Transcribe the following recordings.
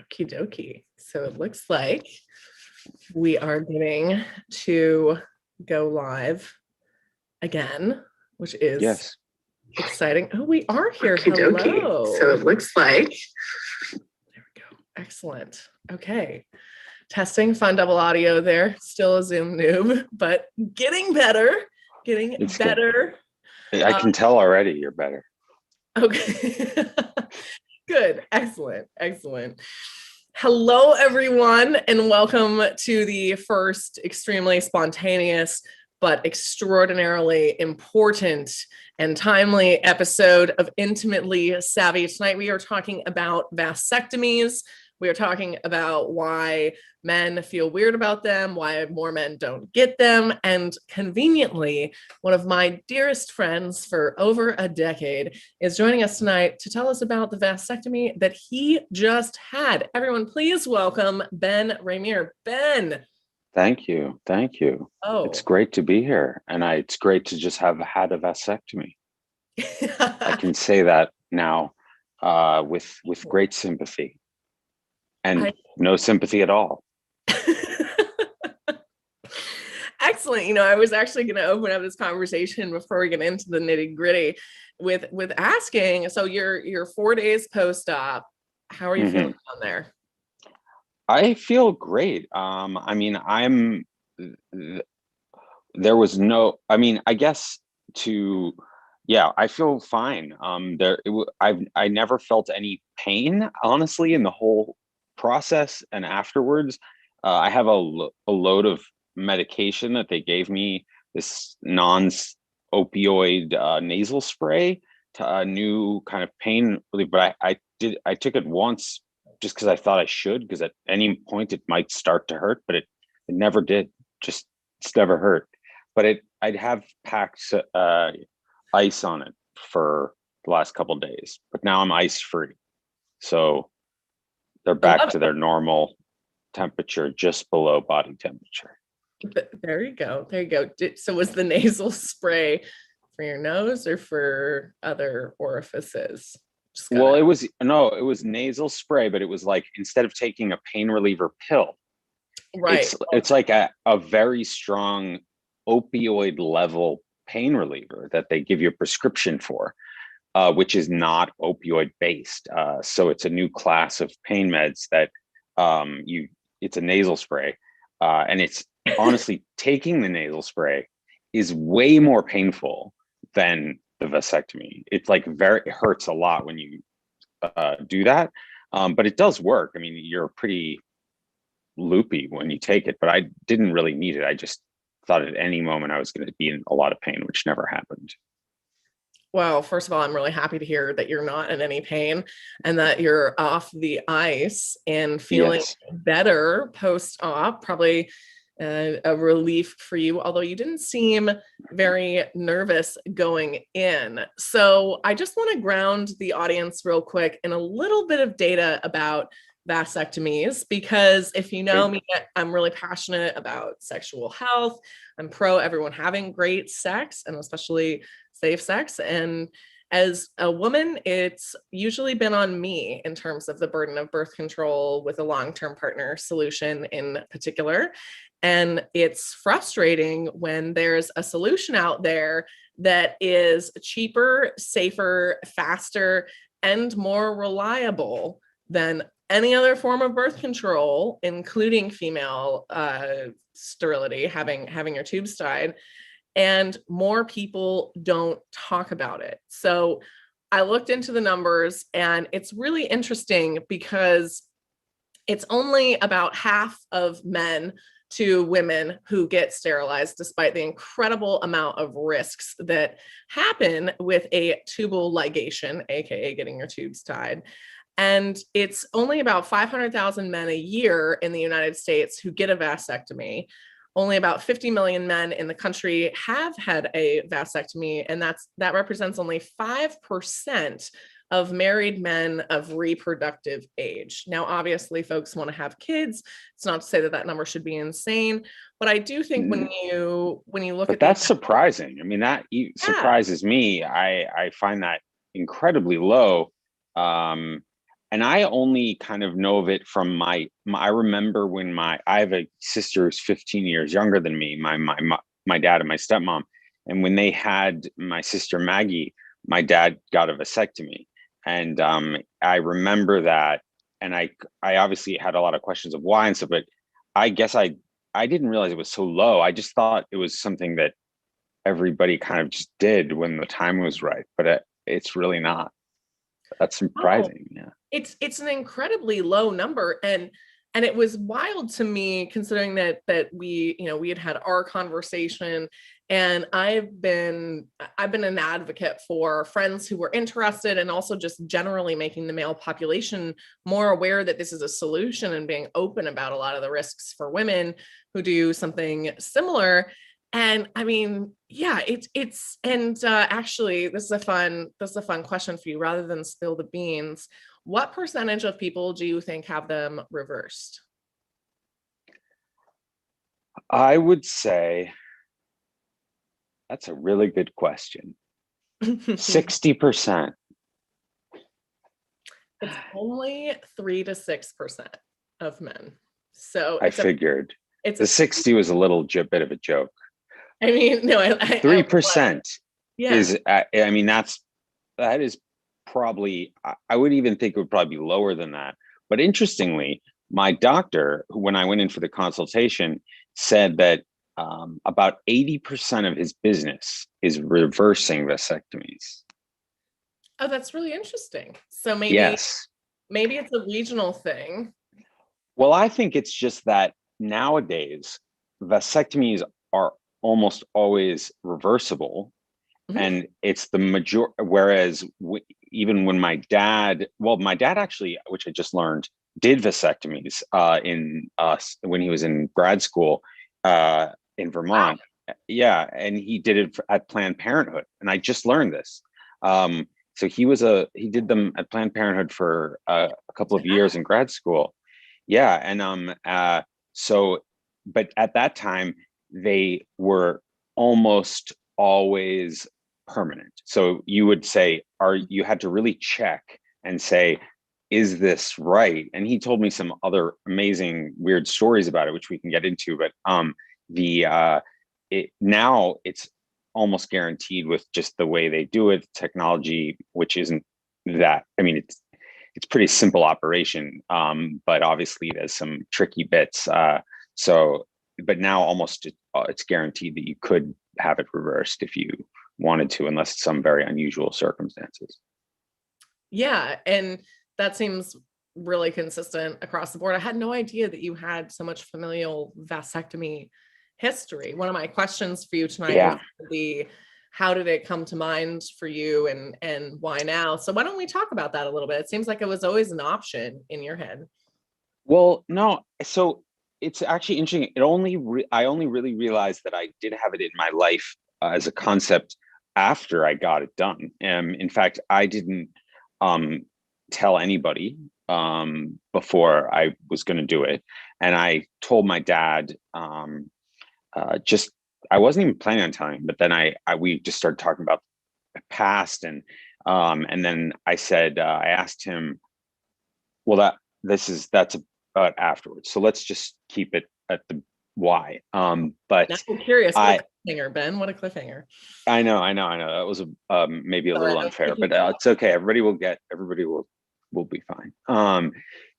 Okie dokie. So it looks like we are getting to go live again, which is Yes. exciting. Oh, we are here. Okie dokie. Hello. So it looks like. There we go. Excellent. Okay. Testing fun double audio there. Still a Zoom noob, but getting better. It's Better. Good. I can tell already you're better. Okay. Good. Excellent. Hello, everyone, and welcome to the first extremely spontaneous but extraordinarily important and timely episode of Intimately Savvy. Tonight, we are talking about vasectomies. We are talking about why men feel weird about them, why more men don't get them, and conveniently, one of my dearest friends for over a decade is joining us tonight to tell us about the vasectomy that he just had. Everyone, please welcome Ben Raemer. Ben. Thank you. Oh. It's great to be here, and it's great to just have had a vasectomy. I can say that now with great sympathy. And no sympathy at all. Excellent. You know, I was actually going to open up this conversation before we get into the nitty gritty with asking. So you're 4 days post-op. How are you feeling down there? I feel great. I mean, there was no. I mean, I guess I feel fine. I never felt any pain, honestly, in the whole process and afterwards. I have a load of medication that they gave me, this non-opioid nasal spray, to a new kind of pain relief, but I took it once just because I thought I should, because at any point it might start to hurt, but it never did. It's never hurt. But I'd have packed ice on it for the last couple of days, but now I'm ice free, so they're back to their normal temperature, just below body temperature. There you go. So was the nasal spray for your nose or for other orifices? Well, it was nasal spray, but it was like, instead of taking a pain reliever pill, right? It's like a very strong opioid level pain reliever that they give you a prescription for, which is not opioid based. So it's a new class of pain meds that it's a nasal spray, and it's honestly, taking the nasal spray is way more painful than the vasectomy. It's like it hurts a lot when you do that, but it does work. I mean, you're pretty loopy when you take it, but I didn't really need it. I just thought at any moment I was going to be in a lot of pain, which never happened. Well, first of all, I'm really happy to hear that you're not in any pain and that you're off the ice and feeling better post-op. Probably a relief for you, although you didn't seem very nervous going in. So I just want to ground the audience real quick in a little bit of data about vasectomies, because if you know me, I'm really passionate about sexual health. I'm pro everyone having great sex, and especially safe sex. And as a woman, it's usually been on me in terms of the burden of birth control with a long-term partner solution in particular. And it's frustrating when there's a solution out there that is cheaper, safer, faster, and more reliable than any other form of birth control, including female sterility, having your tubes tied. And more people don't talk about it. So I looked into the numbers, and it's really interesting because it's only about half of men to women who get sterilized, despite the incredible amount of risks that happen with a tubal ligation, aka getting your tubes tied. And it's only about 500,000 men a year in the United States who get a vasectomy. Only about 50 million men in the country have had a vasectomy, and that represents only 5% of married men of reproductive age. Now, obviously, folks want to have kids. It's not to say that number should be insane, but I do think when you look at that's surprising. I mean, that surprises me. I find that incredibly low. and I only kind of know of it from I remember when I have a sister who's 15 years younger than me, my dad and my stepmom. And when they had my sister Maggie, my dad got a vasectomy. And I remember that. And I obviously had a lot of questions of why and stuff, but I guess I didn't realize it was so low. I just thought it was something that everybody kind of just did when the time was right, but it's really not. That's Oh, surprising. Yeah. it's an incredibly low number, and it was wild to me considering that we, we had our conversation, and I've been an advocate for friends who were interested, and also just generally making the male population more aware that this is a solution and being open about a lot of the risks for women who do something similar. And I mean, yeah, and actually, this is a fun question for you. Rather than spill the beans, what percentage of people do you think have them reversed? I would say that's a really good question. 60%. It's only 3 to 6% of men. So I figured it's the a 60 was a little bit of a joke. I mean, no, I 3% yeah. is, I mean, that is probably, I would even think it would probably be lower than that. But interestingly, my doctor, when I went in for the consultation, said that about 80% of his business is reversing vasectomies. Oh, that's really interesting. So Yes. maybe it's a regional thing. Well, I think it's just that nowadays vasectomies are almost always reversible, Mhm. and it's the major. Whereas even when my dad actually, which I just learned, did vasectomies in when he was in grad school in Wow. Vermont. Yeah, and he did it at Planned Parenthood, and I just learned this. So he did them at Planned Parenthood for a couple of years in grad school. Yeah, and so, but at that time they were almost always permanent. So you would say, you had to really check and say, is this right? And he told me some other amazing weird stories about it, which we can get into. But the now it's almost guaranteed with just the way they do it, technology, which isn't that. I mean, it's pretty simple operation, but obviously there's some tricky bits. So, but now almost it's guaranteed that you could have it reversed if you wanted to, unless some very unusual circumstances. Yeah, and that seems really consistent across the board. I had no idea that you had so much familial vasectomy history. One of my questions for you tonight was Yeah. gonna be, how did it come to mind for you, and why now? So why don't we talk about that a little bit? It seems like it was always an option in your head. Well, no. So it's actually interesting. I only really realized that I did have it in my life as a concept after I got it done. In fact, I didn't um, tell anybody before I was going to do it, and I told my dad. Just I wasn't even planning on telling him, but then we just started talking about the past, and then I said I asked him, well, that's about afterwards. So let's just keep it at the why. Now But I'm curious. What I a cliffhanger, Ben. What a cliffhanger. I know. That was maybe a Sorry, little I was unfair, taking but you off. it's okay. Everybody will be fine.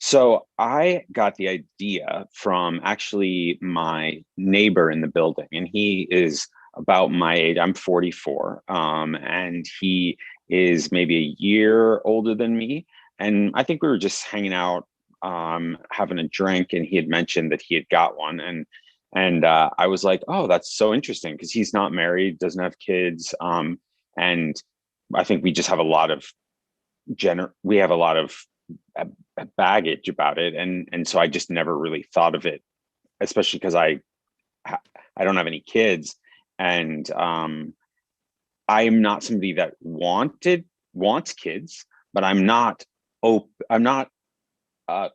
So I got the idea from actually my neighbor in the building, and he is about my age. I'm 44, and he is maybe a year older than me. And I think we were just hanging out, having a drink, and he had mentioned that he had got one, and I was like, oh, that's so interesting because he's not married, doesn't have kids, and I think we just have a lot of we have a lot of uh, baggage about it, and so I just never really thought of it, especially because I don't have any kids, and I'm not somebody that wants kids, but I'm not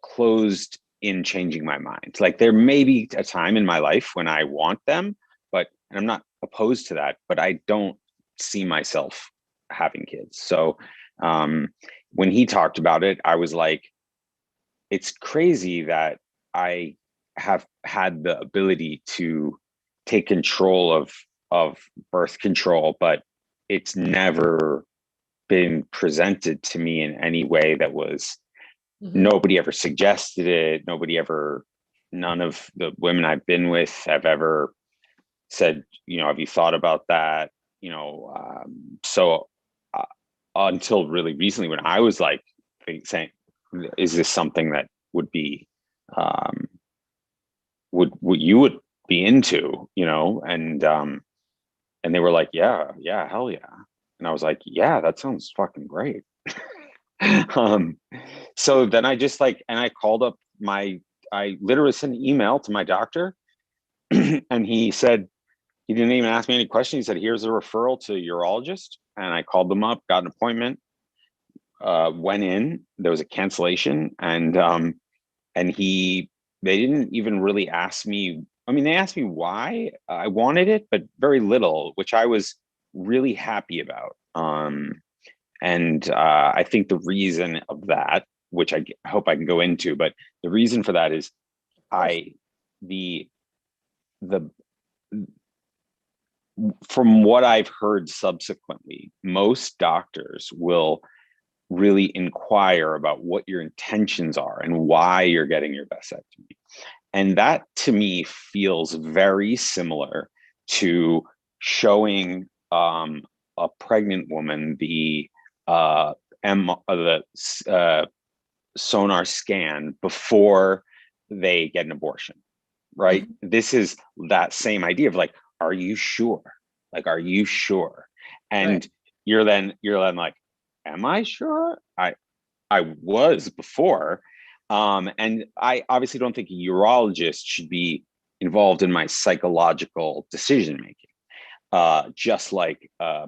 closed in changing my mind. Like there may be a time in my life when I want them, but and I'm not opposed to that, but I don't see myself having kids. So when he talked about it, I was like, it's crazy that I have had the ability to take control of birth control, but it's never been presented to me in any way that was, nobody ever suggested it. None of the women I've been with have ever said, have you thought about that? So until really recently, when I was like saying, is this something that would be, would you would be into, and they were like, yeah, hell yeah. And I was like, yeah, that sounds fucking great. um, so then I just and I called up I literally sent an email to my doctor and he said, he didn't even ask me any questions. He said, here's a referral to a urologist. And I called them up, got an appointment, went in, there was a cancellation. They didn't even really ask me. I mean, they asked me why I wanted it, but very little, which I was really happy about. I think the reason of that, which I hope I can go into, but the reason for that is the from what I've heard subsequently, most doctors will really inquire about what your intentions are and why you're getting your vasectomy. And that to me feels very similar to showing a pregnant woman the sonar scan before they get an abortion, right? This is that same idea of are you sure? Are you sure? And you're then like, am I sure? I was before. And I obviously don't think a urologist should be involved in my psychological decision making. Just like a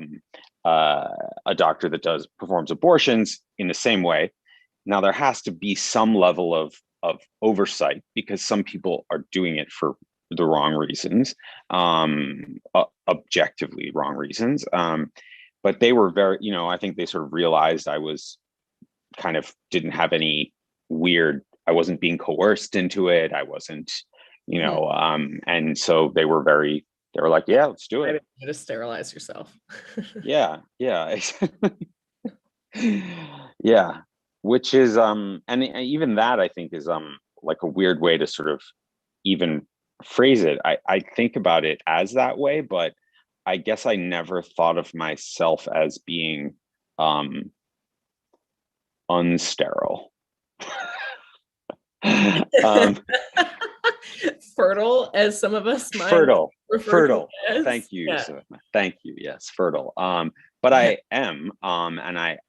doctor that performs abortions in the same way. Now there has to be some level of oversight because some people are doing it for the wrong reasons, objectively wrong reasons. But they were very, I think they sort of realized I was kind of didn't have any I wasn't being coerced into it. I wasn't, and so they were like, yeah, let's do it. To sterilize yourself. Yeah. Yeah. Which is, and even that I think is, like a weird way to sort of even phrase it. I think about it as that way, but I guess I never thought of myself as being unsterile. Fertile, as some of us might fertile. Thank you, yeah. Savannah. Thank you. Yes, fertile. But I am, and I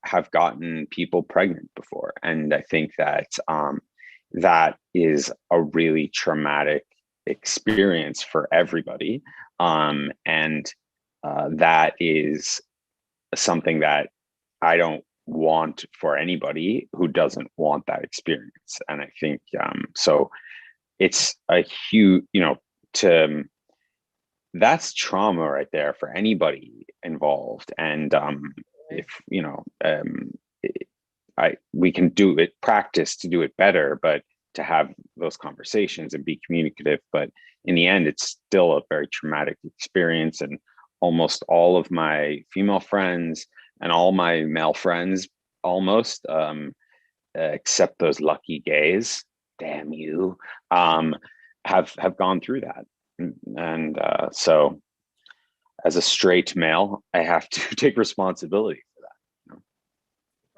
have gotten people pregnant before, and I think that that is a really traumatic experience for everybody, and that is something that I don't want for anybody who doesn't want that experience. And I think so it's a huge, that's trauma right there for anybody involved. And if we can practice to do it better, but to have those conversations and be communicative. But in the end, it's still a very traumatic experience. And almost all of my female friends and all my male friends, almost, except those lucky gays, damn you, have gone through that. And so as a straight male, I have to take responsibility for that.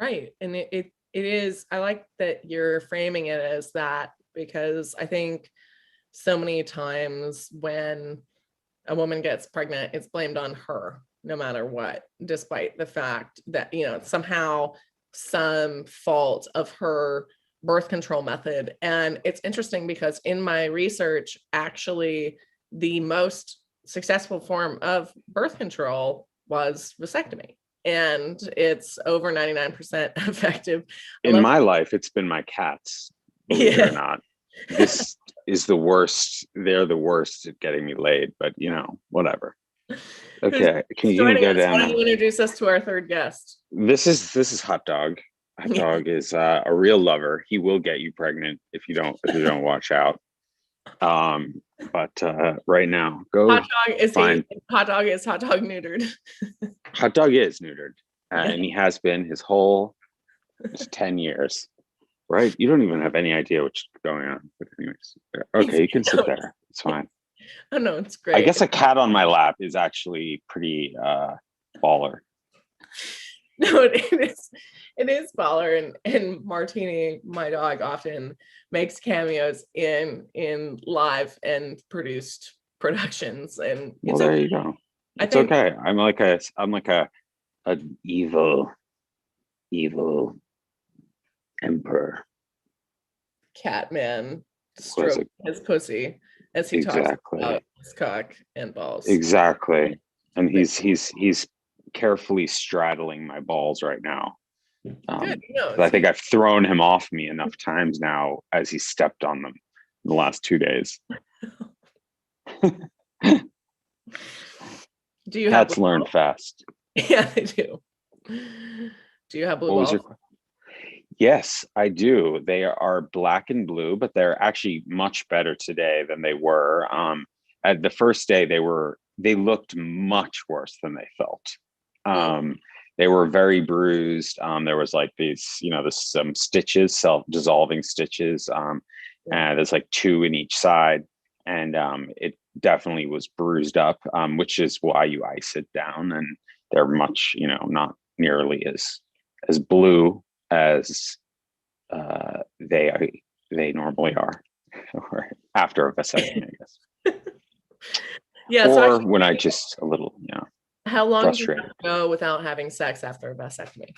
Right. And it is, I like that you're framing it as that, because I think so many times when a woman gets pregnant, it's blamed on her no matter what, despite the fact that, somehow some fault of her birth control method. And it's interesting because in my research, actually, the most successful form of birth control was vasectomy. And it's over 99% effective. In my life, it's been my cats, believe it or not. This is the worst. They're the worst at getting me laid, but whatever. Okay, can you go down? Why don't you introduce us to our third guest? This is Hot Dog. Hot dog is a real lover. He will get you pregnant if you don't watch out. But right now, go Hot dog is find hot dog is hot dog neutered. hot dog is neutered, Yeah. and he has been his whole 10 years. Right? You don't even have any idea what's going on. But anyways, okay, you can sit there. It's fine. Oh no, it's great. I guess a cat on my lap is actually pretty baller. No, it is baller, and Martini, my dog, often makes cameos in live and produced productions. And Well, there you go. It's okay. I'm like an evil emperor. Cat man stroke his pussy as he talks about his cock and balls. Exactly. And he's carefully straddling my balls right now. Good. I think I've thrown him off me enough times now as he stepped on them in the last 2 days. Do you Cats have learn fast? Yeah, they do. Do you have blue balls? Yes, I do. They are black and blue, but they're actually much better today than they were. At the first day, they looked much worse than they felt. They were very bruised. There was like these, there's some stitches, self-dissolving stitches. And there's like 2 in each side. And it definitely was bruised up, which is why you ice it down. And they're much, not nearly as blue as they normally are, or after a vasectomy, I guess. Yeah. Or so when I just a little, how long frustrated. do you have to go without having sex after a vasectomy?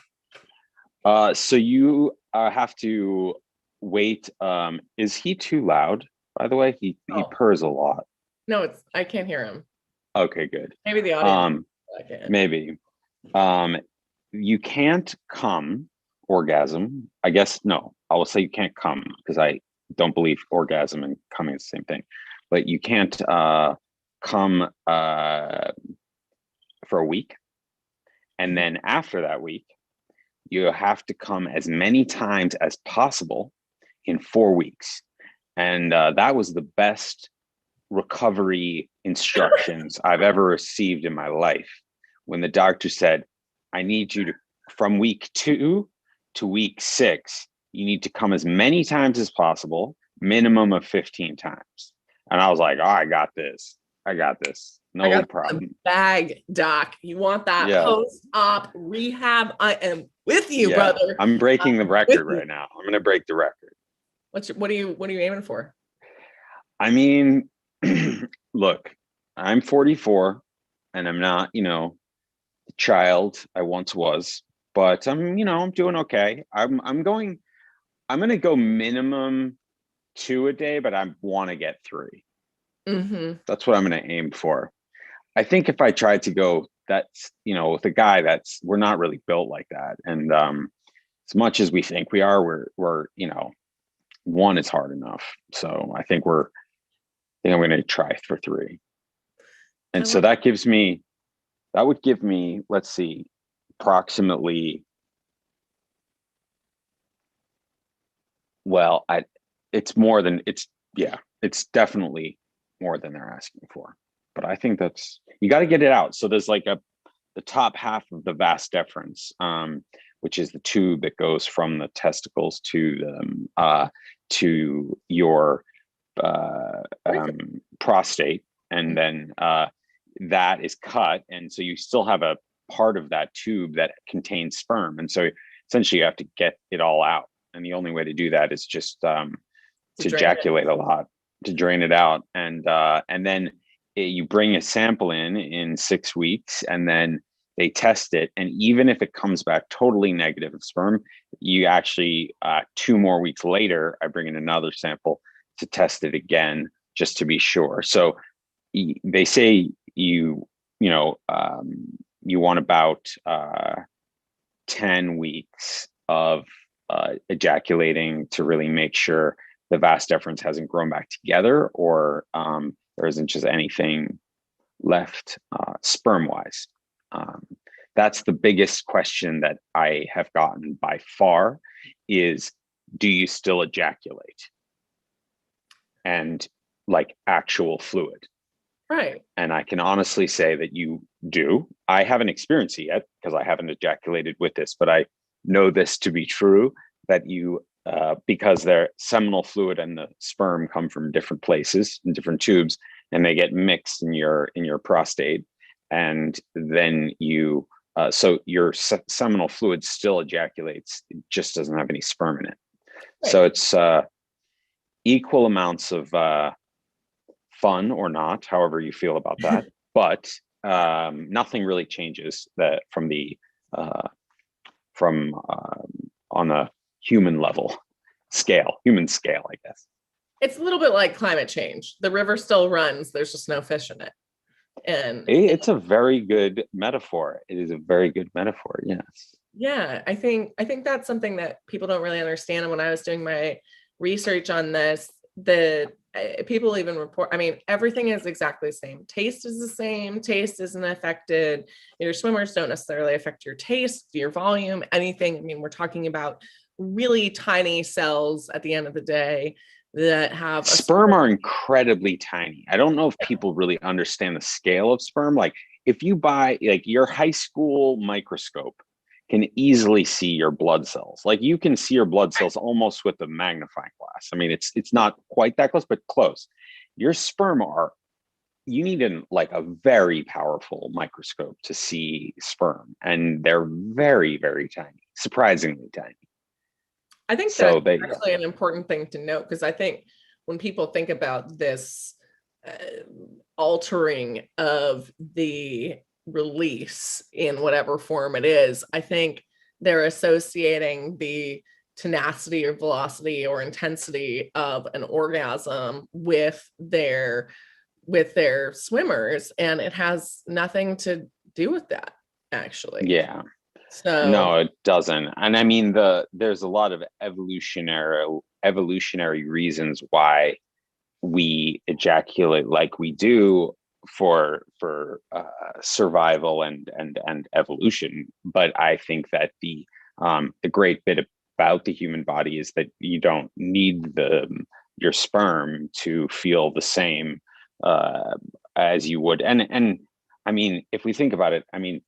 So you have to wait. Is he too loud? By the way, he purrs a lot. No, I can't hear him. Okay, good. Maybe the audience. Maybe. You can't come orgasm. I guess no. I will say you can't come because I don't believe orgasm and coming is the same thing. But you can't come for a week, and then after that week, you have to come as many times as possible in 4 weeks. And that was the best recovery instructions I've ever received in my life. When the doctor said, I need you to, from week 2 to week 6, you need to come as many times as possible, minimum of 15 times. And I was like, oh, I got this. No problem. Bag, doc. You want that post-op rehab? I am with you, brother. I'm breaking the record right now. I'm going to break the record. What are you aiming for? I mean, look, I'm 44 and I'm not, the child I once was, but I'm doing okay. I'm going to go minimum 2 a day, but I want to get 3. That's what I'm going to aim for. I think if I tried to go, that's, with a guy we're not really built like that. And as much as we think we are, we're 1 is hard enough. So I think I'm going to try for 3. And so that would give me, let's see, approximately, well, it's definitely more than they're asking for. But I think you got to get it out. So there's like the top half of the vas deferens, which is the tube that goes from the testicles to your prostate, and then that is cut, and so you still have a part of that tube that contains sperm, and so essentially you have to get it all out, and the only way to do that is just to ejaculate a lot, to drain it out, and then you bring a sample in 6 weeks, and then they test it, and even if it comes back totally negative of sperm, you actually 2 more weeks later, I bring in another sample to test it again just to be sure. So they say you want about 10 weeks of ejaculating to really make sure the vas deferens hasn't grown back together, or there isn't just anything left sperm wise. that's the biggest question that I have gotten by far is, do you still ejaculate? And like actual fluid. Right. And I can honestly say that you do. I haven't experienced it yet because I haven't ejaculated with this, but I know this to be true, that you, because their seminal fluid and the sperm come from different places in different tubes, and they get mixed in your prostate, and then you, so your seminal fluid still ejaculates, it just doesn't have any sperm in it. Right. So it's equal amounts of fun or not, however you feel about that, but nothing really changes that from the on a human level scale, human scale, I guess. It's a little bit like climate change. The river still runs, there's just no fish in it. And it's a very good metaphor. It is a very good metaphor. Yes. Yeah, I think that's something that people don't really understand. And when I was doing my research on this, people even report, I mean, everything is exactly the same. Taste is the same. Taste isn't affected. Your swimmers don't necessarily affect your taste, your volume, anything. I mean, we're talking about really tiny cells at the end of the day that have sperm are incredibly tiny. I don't know if people really understand the scale of sperm. Like if you buy like your high school microscope can easily see your blood cells. Like you can see your blood cells almost with a magnifying glass. I mean, it's not quite that close, but close. Your sperm are, you need like a very powerful microscope to see sperm, and they're very, very tiny, surprisingly tiny. I think so that's actually an important thing to note, because I think when people think about this altering of the release in whatever form it is, I think they're associating the tenacity or velocity or intensity of an orgasm with their swimmers, and it has nothing to do with that, actually. Yeah. So no, it doesn't. And I mean, there's a lot of evolutionary reasons why we ejaculate like we do for survival and evolution. But I think that the great bit about the human body is that you don't need your sperm to feel the same as you would. And I mean, if we think about it, I mean,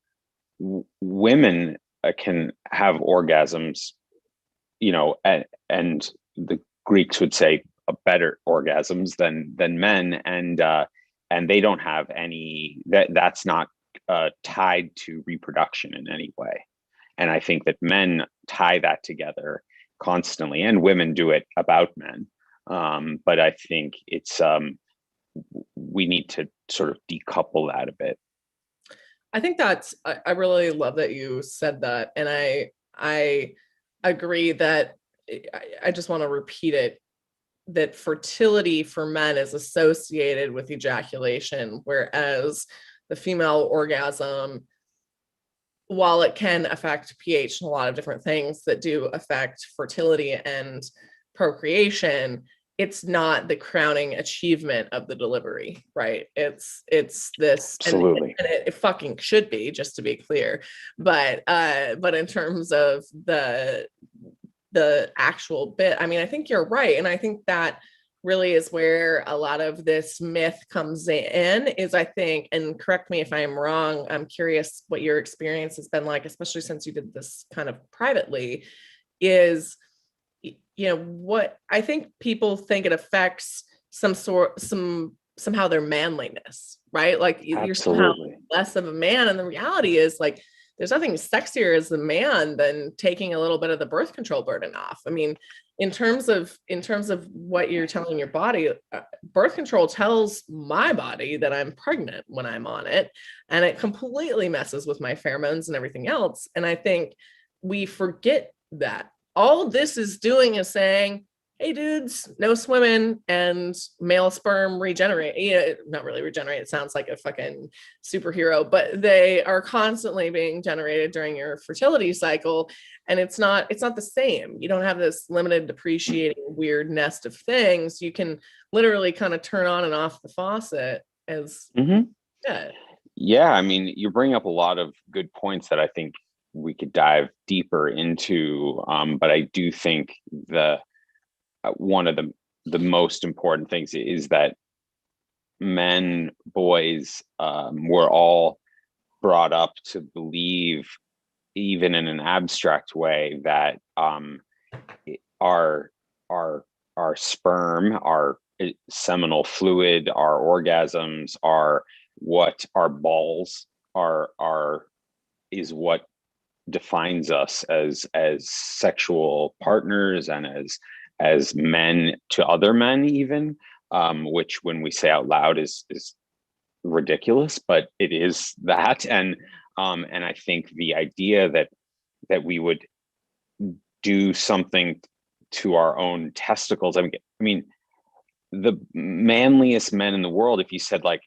women can have orgasms, you know, and the Greeks would say better orgasms than men, and they don't have any that's not tied to reproduction in any way. And I think that men tie that together constantly, and women do it about men. But I think it's we need to sort of decouple that a bit. I think I really love that you said that. And I agree that I just want to repeat it, that fertility for men is associated with ejaculation, whereas the female orgasm, while it can affect pH and a lot of different things that do affect fertility and procreation, it's not the crowning achievement of the delivery, right? It's this, absolutely, and it fucking should be, just to be clear. But in terms of the actual bit, I mean, I think you're right, and I think that really is where a lot of this myth comes in. Is I think, and correct me if I'm wrong, I'm curious what your experience has been like, especially since you did this kind of privately. Is, you know, what I think people think it affects somehow their manliness, right? Like you're somehow less of a man. And the reality is, like, there's nothing sexier as a man than taking a little bit of the birth control burden off. I mean, in terms of what you're telling your body, birth control tells my body that I'm pregnant when I'm on it, and it completely messes with my pheromones and everything else. And I think we forget that all this is doing is saying, hey dudes, no swimming, and male sperm regenerate. Yeah, not really regenerate, it sounds like a fucking superhero, but they are constantly being generated during your fertility cycle. And it's not the same. You don't have this limited depreciating weird nest of things. You can literally kind of turn on and off the faucet as mm-hmm. yeah. Yeah, I mean, you bring up a lot of good points that I think we could dive deeper into. But I do think the one of the most important things is that men, boys, were all brought up to believe, even in an abstract way, that our our our sperm, our seminal fluid, our orgasms, are what our balls are is what defines us as sexual partners and as men to other men, even, which when we say out loud is ridiculous, but it is that. And I think the idea that we would do something to our own testicles. I mean, the manliest men in the world, if you said, like,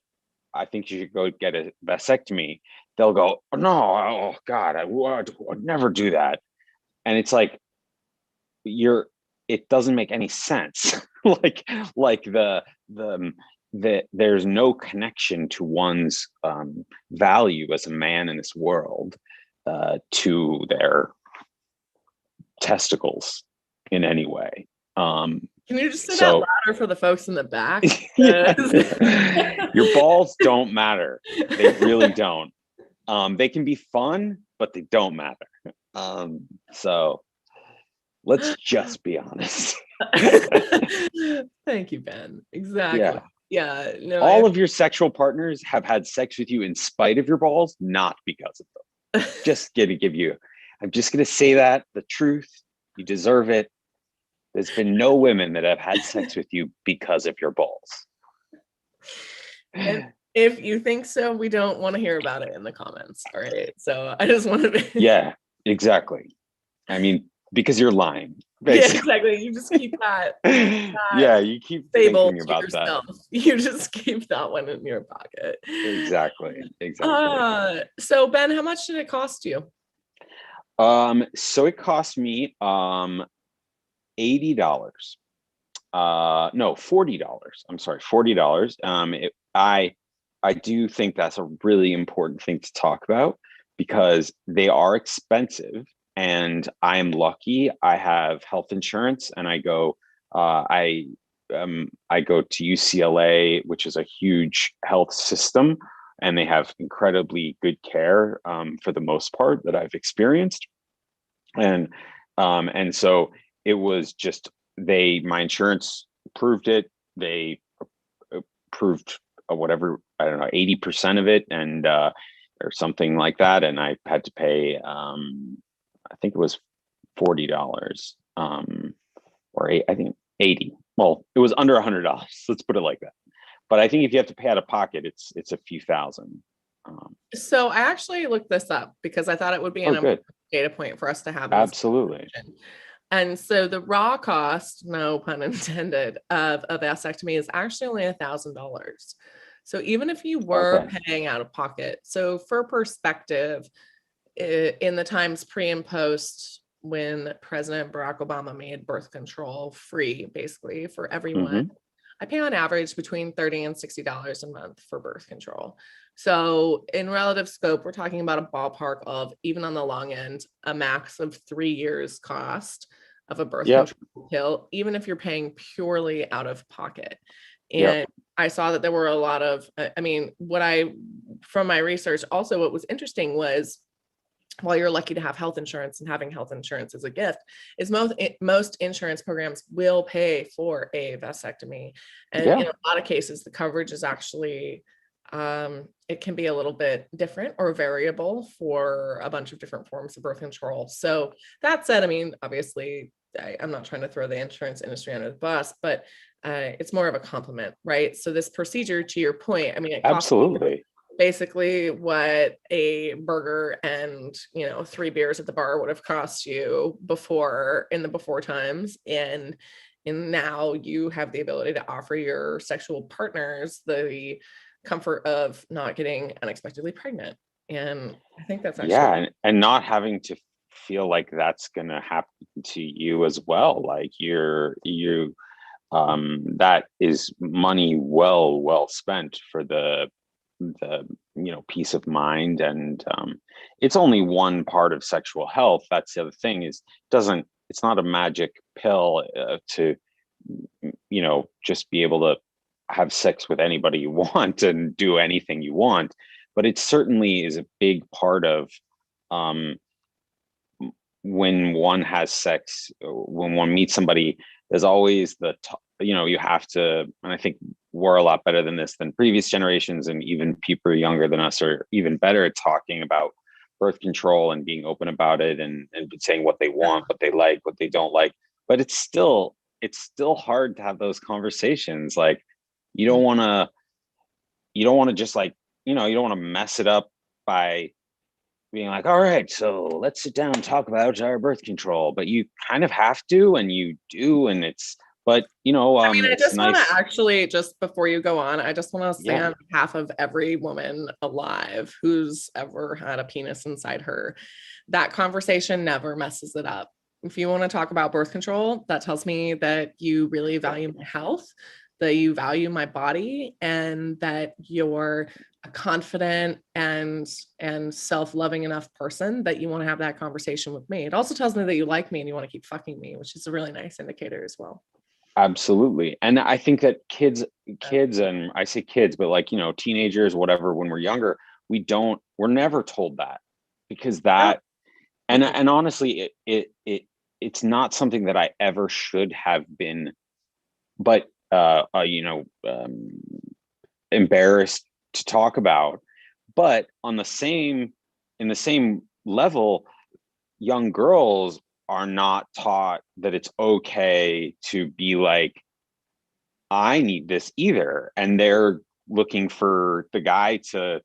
I think you should go get a vasectomy, they'll go, oh, no, oh God, I would never do that. And it's like, it doesn't make any sense. like there's no connection to one's value as a man in this world to their testicles in any way. Can you just say that louder for the folks in the back? Your balls don't matter. They really don't. They can be fun, but they don't matter. So let's just be honest. Thank you, Ben. Exactly. Yeah. Yeah. No, all of your sexual partners have had sex with you in spite of your balls, not because of them. I'm just gonna say that, the truth. You deserve it. There's been no women that have had sex with you because of your balls. And if you think so, we don't want to hear about it in the comments. All right. So I just want to Yeah, exactly. I mean, because you're lying. Basically. Yeah, exactly. You just keep that. Yeah, you keep thinking about yourself. That. You just keep that one in your pocket. Exactly. So Ben, how much did it cost you? So it cost me $80. No, $40. I'm sorry, $40. I do think that's a really important thing to talk about, because they are expensive. And I am lucky. I have health insurance, and I go to UCLA, which is a huge health system, and they have incredibly good care for the most part that I've experienced. And so it was just my insurance approved it. They approved whatever, I don't know, 80% of it, and or something like that. And I had to pay I think it was $40, or I think 80. Well, it was under $100. Let's put it like that. But I think if you have to pay out of pocket, it's a few thousand. So I actually looked this up because I thought it would be an important data point for us to have. Absolutely. And so the raw cost, no pun intended, of a vasectomy is actually only $1,000. So even if you were paying out of pocket, so for perspective, in the times pre and post, when President Barack Obama made birth control free, basically for everyone, I pay on average between $30 and $60 a month for birth control. So in relative scope, we're talking about a ballpark of, even on the long end, a max of 3 years cost of a birth control pill, even if you're paying purely out of pocket. And I saw that there were a lot of, from my research, also what was interesting was, while you're lucky to have health insurance, and having health insurance is a gift, is most insurance programs will pay for a vasectomy. And in a lot of cases, the coverage is actually, it can be a little bit different or variable for a bunch of different forms of birth control. So that said, I mean, obviously, I'm not trying to throw the insurance industry under the bus, but it's more of a compliment, right? So this procedure, to your point, I mean, it costs absolutely basically what a burger and 3 beers at the bar would have cost you before, in the before times. And now you have the ability to offer your sexual partners the comfort of not getting unexpectedly pregnant. And I think that's actually and not having to feel like that's gonna happen to you as well. Like that is money well spent for the the peace of mind. And it's only one part of sexual health. That's the other thing, is it's not a magic pill to just be able to have sex with anybody you want and do anything you want. But it certainly is a big part of when one has sex, when one meets somebody. There's always you have to, and I think we're a lot better than this than previous generations, and even people younger than us are even better at talking about birth control and being open about it, and saying what they want, what they like, what they don't like. But it's still hard to have those conversations. Like, you don't want to just like, you don't want to mess it up by being like, all right, so let's sit down and talk about our birth control. But you kind of have to, and you do, and I just it's want to nice. actually, just before you go on, I just want to say Yeah. on behalf of every woman alive who's ever had a penis inside her, that conversation never messes it up. If you want to talk about birth control, that tells me that you really value my health, that you value my body, and that you're a confident and self-loving enough person that you want to have that conversation with me. It also tells me that you like me and you want to keep fucking me, which is a really nice indicator as well. Absolutely. And I think that kids, and I say kids, but like, teenagers, whatever, when we're younger, we're never told that, because that, and honestly, it's not something that I ever should have been, but, embarrassed to talk about. But in the same level, young girls are not taught that it's okay to be like, I need this either. And they're looking for the guy to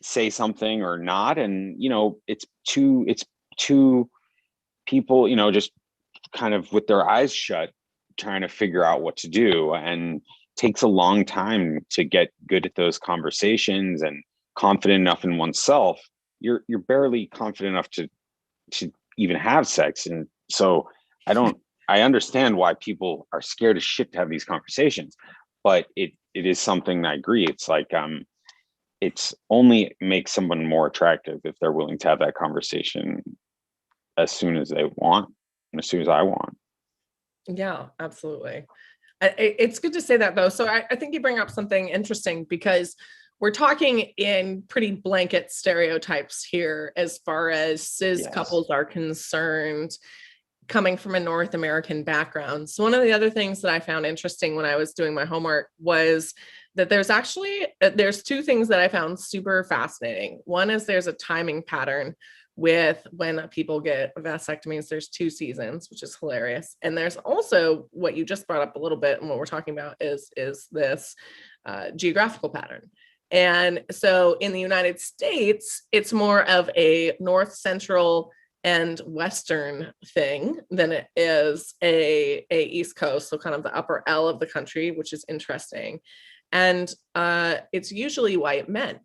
say something or not. And, it's two people, just kind of with their eyes shut, trying to figure out what to do. And takes a long time to get good at those conversations and confident enough in oneself. You're barely confident enough to even have sex. And so I understand why people are scared as shit to have these conversations, but it is something I agree. It's like, it's only makes someone more attractive if they're willing to have that conversation as soon as they want, and as soon as I want. Yeah, absolutely. It's good to say that though. So I think you bring up something interesting, because we're talking in pretty blanket stereotypes here as far as cis couples are concerned, coming from a North American background. So one of the other things that I found interesting when I was doing my homework was that there's two things that I found super fascinating. One is there's a timing pattern with when people get vasectomies. There's 2 seasons, which is hilarious. And there's also what you just brought up a little bit, and what we're talking about is this geographical pattern. And so in the United States, it's more of a North Central and Western thing than it is a East Coast. So kind of the upper L of the country, which is interesting. And it's usually white men,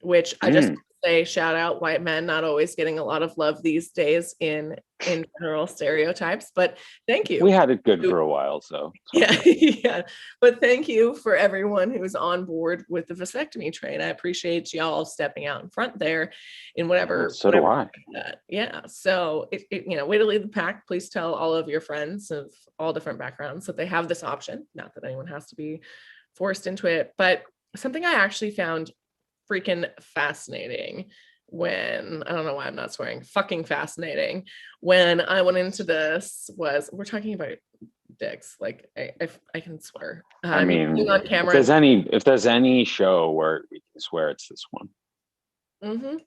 which I just say, shout out white men, not always getting a lot of love these days in general stereotypes, but thank you. We had it good for a while, so yeah. But thank you for everyone who's on board with the vasectomy train. I appreciate y'all stepping out in front there in whatever. So do I. Yeah. So way to lead the pack. Please tell all of your friends of all different backgrounds that they have this option. Not that anyone has to be forced into it, but something I actually found freaking fascinating when, I don't know why I'm not swearing, fucking fascinating, when I went into this was, we're talking about dicks, like I can swear. I mean, on camera. If there's any show where we can swear, it's this one. Mm-hmm.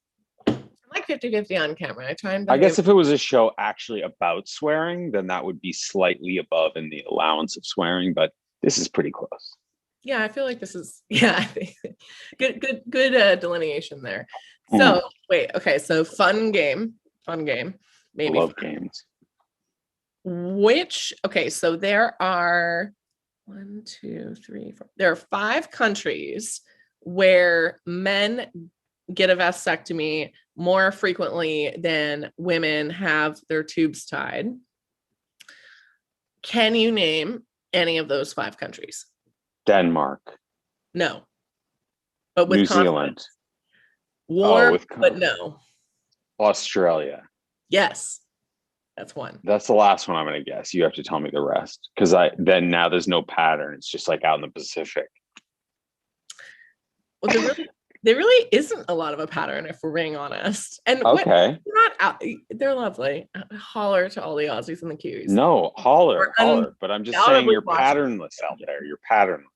I'm like 50-50 on camera. I try and I guess if it was a show actually about swearing, then that would be slightly above in the allowance of swearing, but this is pretty close. Yeah, I feel like this is, good delineation there. So wait, okay, so fun game, maybe. I love games. So there are 1, 2, 3, 4. There are 5 countries where men get a vasectomy more frequently than women have their tubes tied. Can you name any of those 5 countries? Denmark. No. but with New Zealand. confidence. Warm, with but no. Australia. Yes, that's one. That's the last one I'm going to guess. You have to tell me the rest, because now there's no pattern. It's just like out in the Pacific. Well, there really isn't a lot of a pattern, if we're being honest. And okay, they're lovely. Holler to all the Aussies and the Kiwis. No, holler. But I'm just saying you're patternless out there. You're patternless.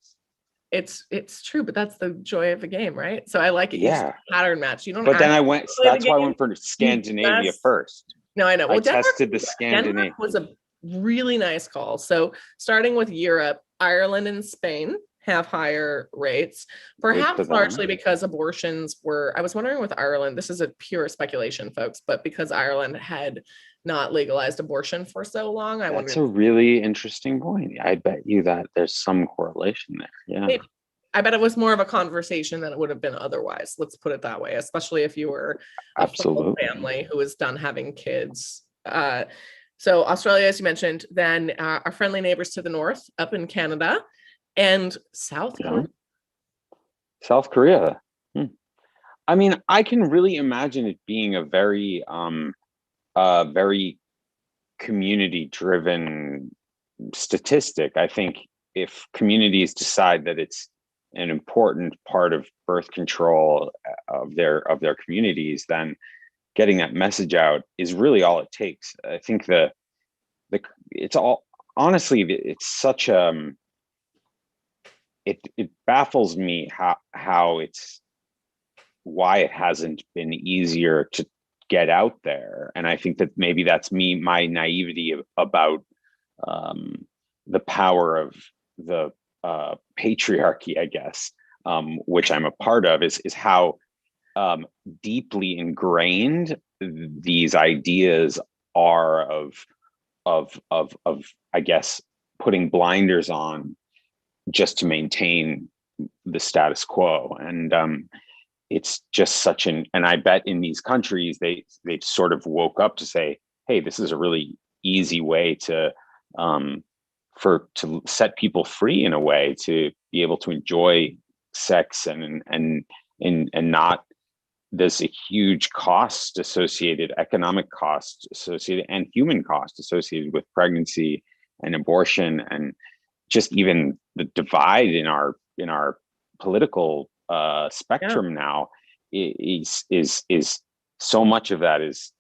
It's true, but that's the joy of the game, right? So I like it. Yeah, pattern match. You don't. But then that's why I went for Scandinavia first. No, I know. Well, I tested the Scandinavia. Denmark was a really nice call. So starting with Europe, Ireland and Spain have higher rates, perhaps largely because abortions were, I was wondering with Ireland, this is a pure speculation, folks, but because Ireland had not legalized abortion for so long, That's a really interesting point. I bet you that there's some correlation there. Yeah. Maybe. I bet it was more of a conversation than it would have been otherwise. Let's put it that way, especially if you were a full family who was done having kids. So Australia, as you mentioned, then our friendly neighbors to the north up in Canada and South Korea. South Korea. I mean, I can really imagine it being a very community-driven statistic. I think if communities decide that it's an important part of birth control of their communities, then getting that message out is really all it takes. I think it's all, honestly, it's such it baffles me how why it hasn't been easier to get out there. And I think that maybe that's my naivety about the power of the patriarchy, I guess, which I'm a part of, is how deeply ingrained these ideas are of I guess putting blinders on just to maintain the status quo. And it's just such and I bet in these countries they've sort of woke up to say, hey, this is a really easy way to set people free, in a way, to be able to enjoy sex and not, there's a huge cost associated, economic cost associated, and human cost associated with pregnancy and abortion, and just even the divide in our political spectrum now is so much of that is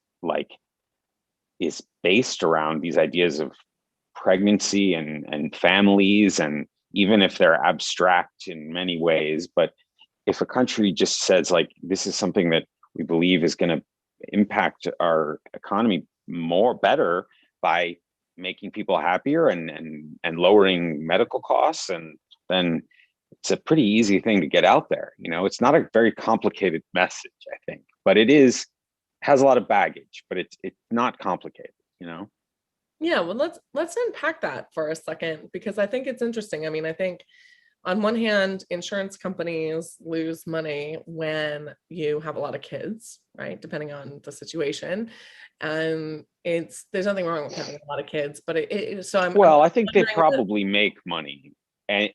based around these ideas of pregnancy and families, and even if they're abstract in many ways, but if a country just says, like, this is something that we believe is going to impact our economy better by making people happier and lowering medical costs, and then it's a pretty easy thing to get out there. It's not a very complicated message, I think, but has a lot of baggage, but it's not complicated, Yeah, well, let's unpack that for a second, because I think it's interesting. I mean, I think on one hand, insurance companies lose money when you have a lot of kids, right? Depending on the situation. And there's nothing wrong with having a lot of kids, but I think they probably make money, and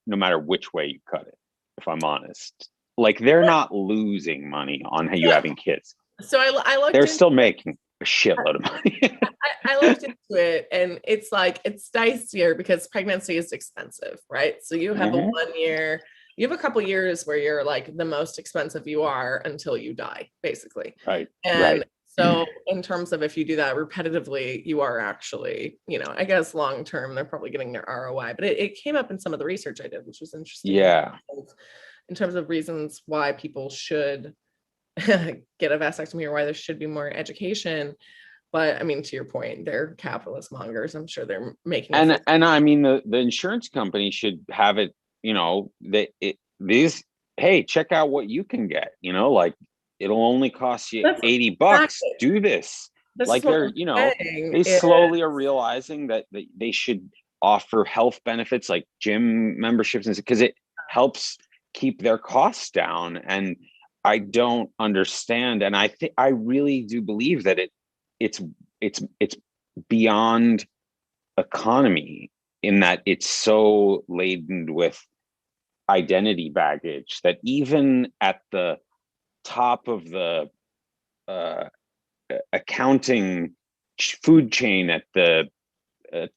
no matter which way you cut it, if I'm honest. Like, they're not losing money on you having kids. So I looked. They're still making a shitload of money. I looked into it, and it's dicier because pregnancy is expensive, right? So you have you have a couple years where you're like the most expensive you are until you die, basically. Right. And so in terms of if you do that repetitively, you are actually, I guess long term, they're probably getting their ROI, but it came up in some of the research I did, which was interesting. Yeah. In terms of reasons why people should get a vasectomy, or why there should be more education. But I mean, to your point, they're capitalist mongers. I'm sure they're making. And I mean, the insurance company should have it. Hey, check out what you can get. Like, it'll only cost you $80. Exactly. Do this. Like, they're they slowly are realizing that they should offer health benefits like gym memberships, because it helps keep their costs down. And I don't understand, and I really do believe that it's beyond economy, in that it's so laden with identity baggage that even at the top of the accounting food chain at the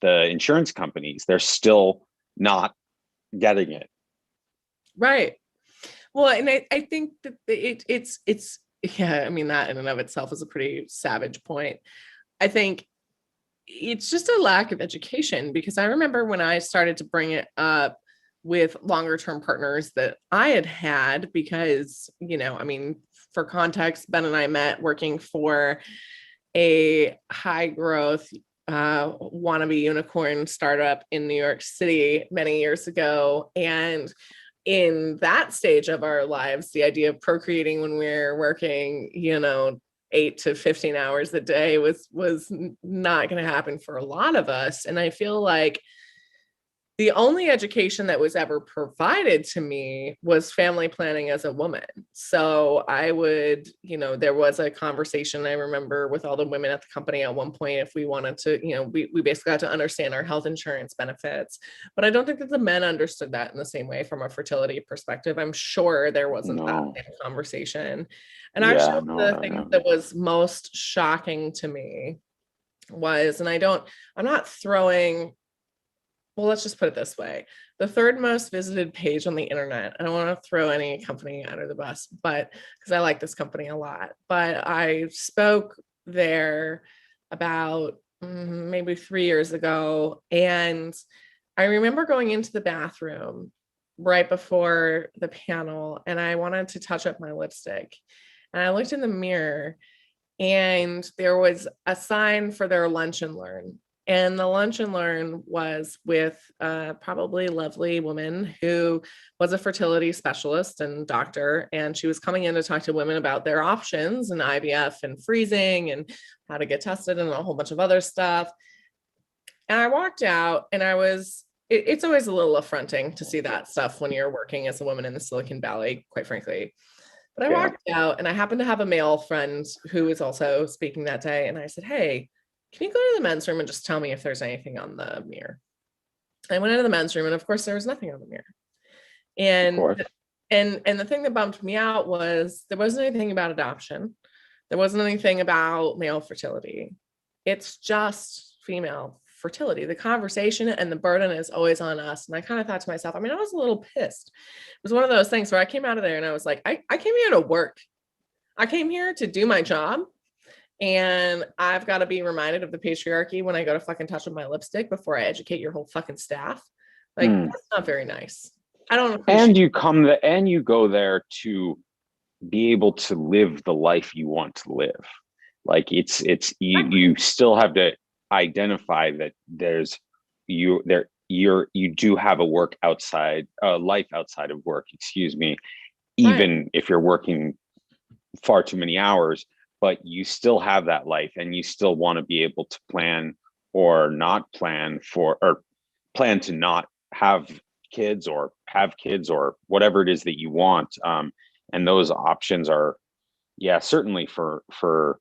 insurance companies, they're still not getting it. Right. Well, and I think that it's yeah, I mean, that in and of itself is a pretty savage point. I think it's just a lack of education, because I remember when I started to bring it up with longer term partners that I had, because, you know, I mean, for context, Ben and I met working for a high growth wannabe unicorn startup in New York City many years ago. And in that stage of our lives, the idea of procreating when we're working, you know, 8 to 15 hours a day was not going to happen for a lot of us. And I feel like the only education that was ever provided to me was family planning as a woman. So I would, you know, there was a conversation I remember with all the women at the company at one point, if we wanted to, you know, we basically had to understand our health insurance benefits. But I don't think that the men understood that in the same way from a fertility perspective. I'm sure there wasn't that same conversation. And actually, the thing that was most shocking to me was, and I'm not throwing, well, let's just put it this way. The third most visited page on the internet, I don't want to throw any company under the bus, but because I like this company a lot, but I spoke there about maybe 3 years ago. And I remember going into the bathroom right before the panel, and I wanted to touch up my lipstick. And I looked in the mirror, and there was a sign for their lunch and learn. And the lunch and learn was with a probably lovely woman who was a fertility specialist and doctor. And she was coming in to talk to women about their options and IVF and freezing and how to get tested and a whole bunch of other stuff. And I walked out, and it's always a little affronting to see that stuff when you're working as a woman in the Silicon Valley, quite frankly. But I walked out, and I happened to have a male friend who was also speaking that day. And I said, hey, can you go to the men's room and just tell me if there's anything on the mirror? I went into the men's room, and of course there was nothing on the mirror. And the thing that bumped me out was there wasn't anything about adoption. There wasn't anything about male fertility. It's just female fertility. The conversation and the burden is always on us. And I kind of thought to myself, I mean, I was a little pissed. It was one of those things where I came out of there and I was like, I came here to work. I came here to do my job. And I've got to be reminded of the patriarchy when I go to fucking touch with my lipstick before I educate your whole fucking staff. Like, that's not very nice. I don't appreciate And you and you go there to be able to live the life you want to live. Like you still have to identify that you do have a work outside, life outside of work, excuse me, even if you're working far too many hours. But you still have that life, and you still want to be able to plan or not plan for, or plan to not have kids or have kids or whatever it is that you want. And those options are, certainly for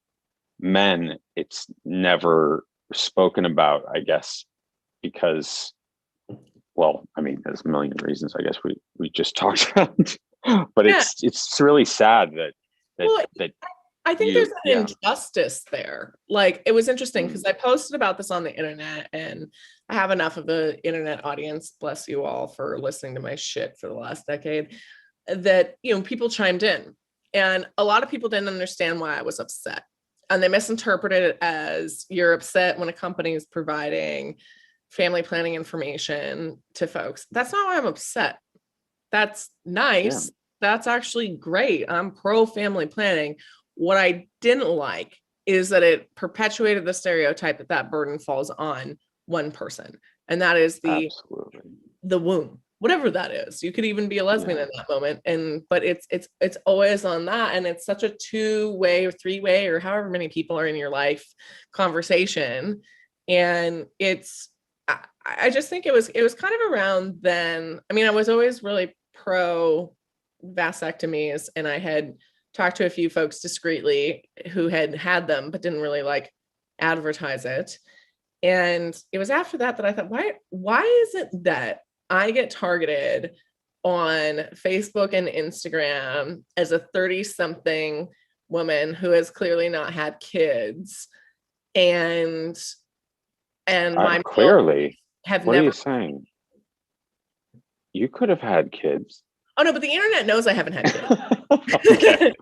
men, it's never spoken about, I guess, because, well, I mean, there's a million reasons, I guess we just talked about, but it's really sad that I think there's an injustice there. Like, it was interesting because I posted about this on the internet, and I have enough of an internet audience, bless you all for listening to my shit for the last decade, that, you know, people chimed in, and a lot of people didn't understand why I was upset. And they misinterpreted it as, you're upset when a company is providing family planning information to folks. That's not why I'm upset. That's nice. Yeah. That's actually great. I'm pro family planning. What I didn't like is that it perpetuated the stereotype that burden falls on one person. And that is the womb, whatever that is. You could even be a lesbian in that moment. But it's always on that. And it's such a 2-way or 3-way or however many people are in your life conversation. And I just think it was kind of around then. I mean, I was always really pro vasectomies, and I had talked to a few folks discreetly who had them, but didn't really like advertise it. And it was after that I thought, why is it that I get targeted on Facebook and Instagram as a 30-something woman who has clearly not had kids, and my clearly have what never. Are you saying? You could have had kids. Oh no, but the internet knows I haven't had kids. Okay,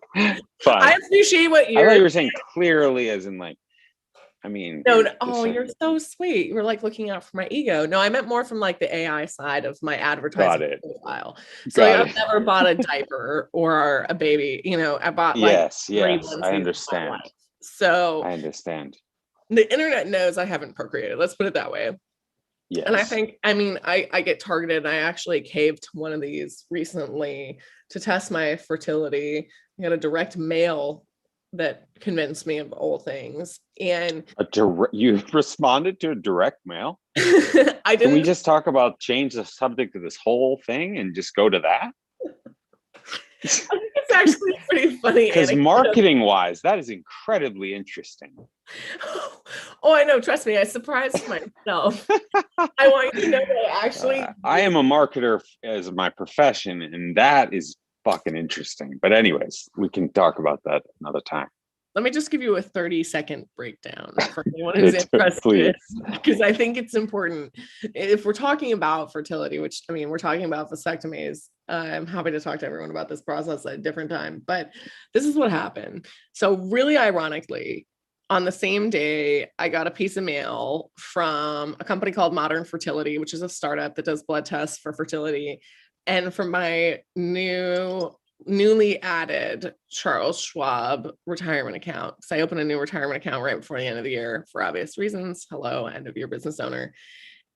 fine. I appreciate what I thought you were saying clearly, as in like, I mean, no, you're so sweet. You were like looking out for my ego. No, I meant more from like the AI side of my advertising profile. So like, I've never bought a diaper or a baby. You know, I bought like yes, I understand. So I understand. The internet knows I haven't procreated. Let's put it that way. Yes. And I think, I mean, I get targeted. I actually caved one of these recently to test my fertility. I got a direct mail that convinced me of all things. And you responded to a direct mail? I didn't. Can we just talk about change the subject of this whole thing and just go to that? I think it's actually pretty funny. Because marketing wise, that is incredibly interesting. Oh, I know. Trust me, I surprised myself. I want you to know that I actually. I am a marketer as my profession, and that is fucking interesting. But anyways, we can talk about that another time. Let me just give you a 30-second breakdown for anyone who's interested, because I think it's important. If we're talking about fertility, which I mean, we're talking about vasectomies. I'm happy to talk to everyone about this process at a different time, but this is what happened. So really ironically, on the same day, I got a piece of mail from a company called Modern Fertility, which is a startup that does blood tests for fertility. And from my newly added Charles Schwab retirement account. So I opened a new retirement account right before the end of the year for obvious reasons. Hello, end of year business owner.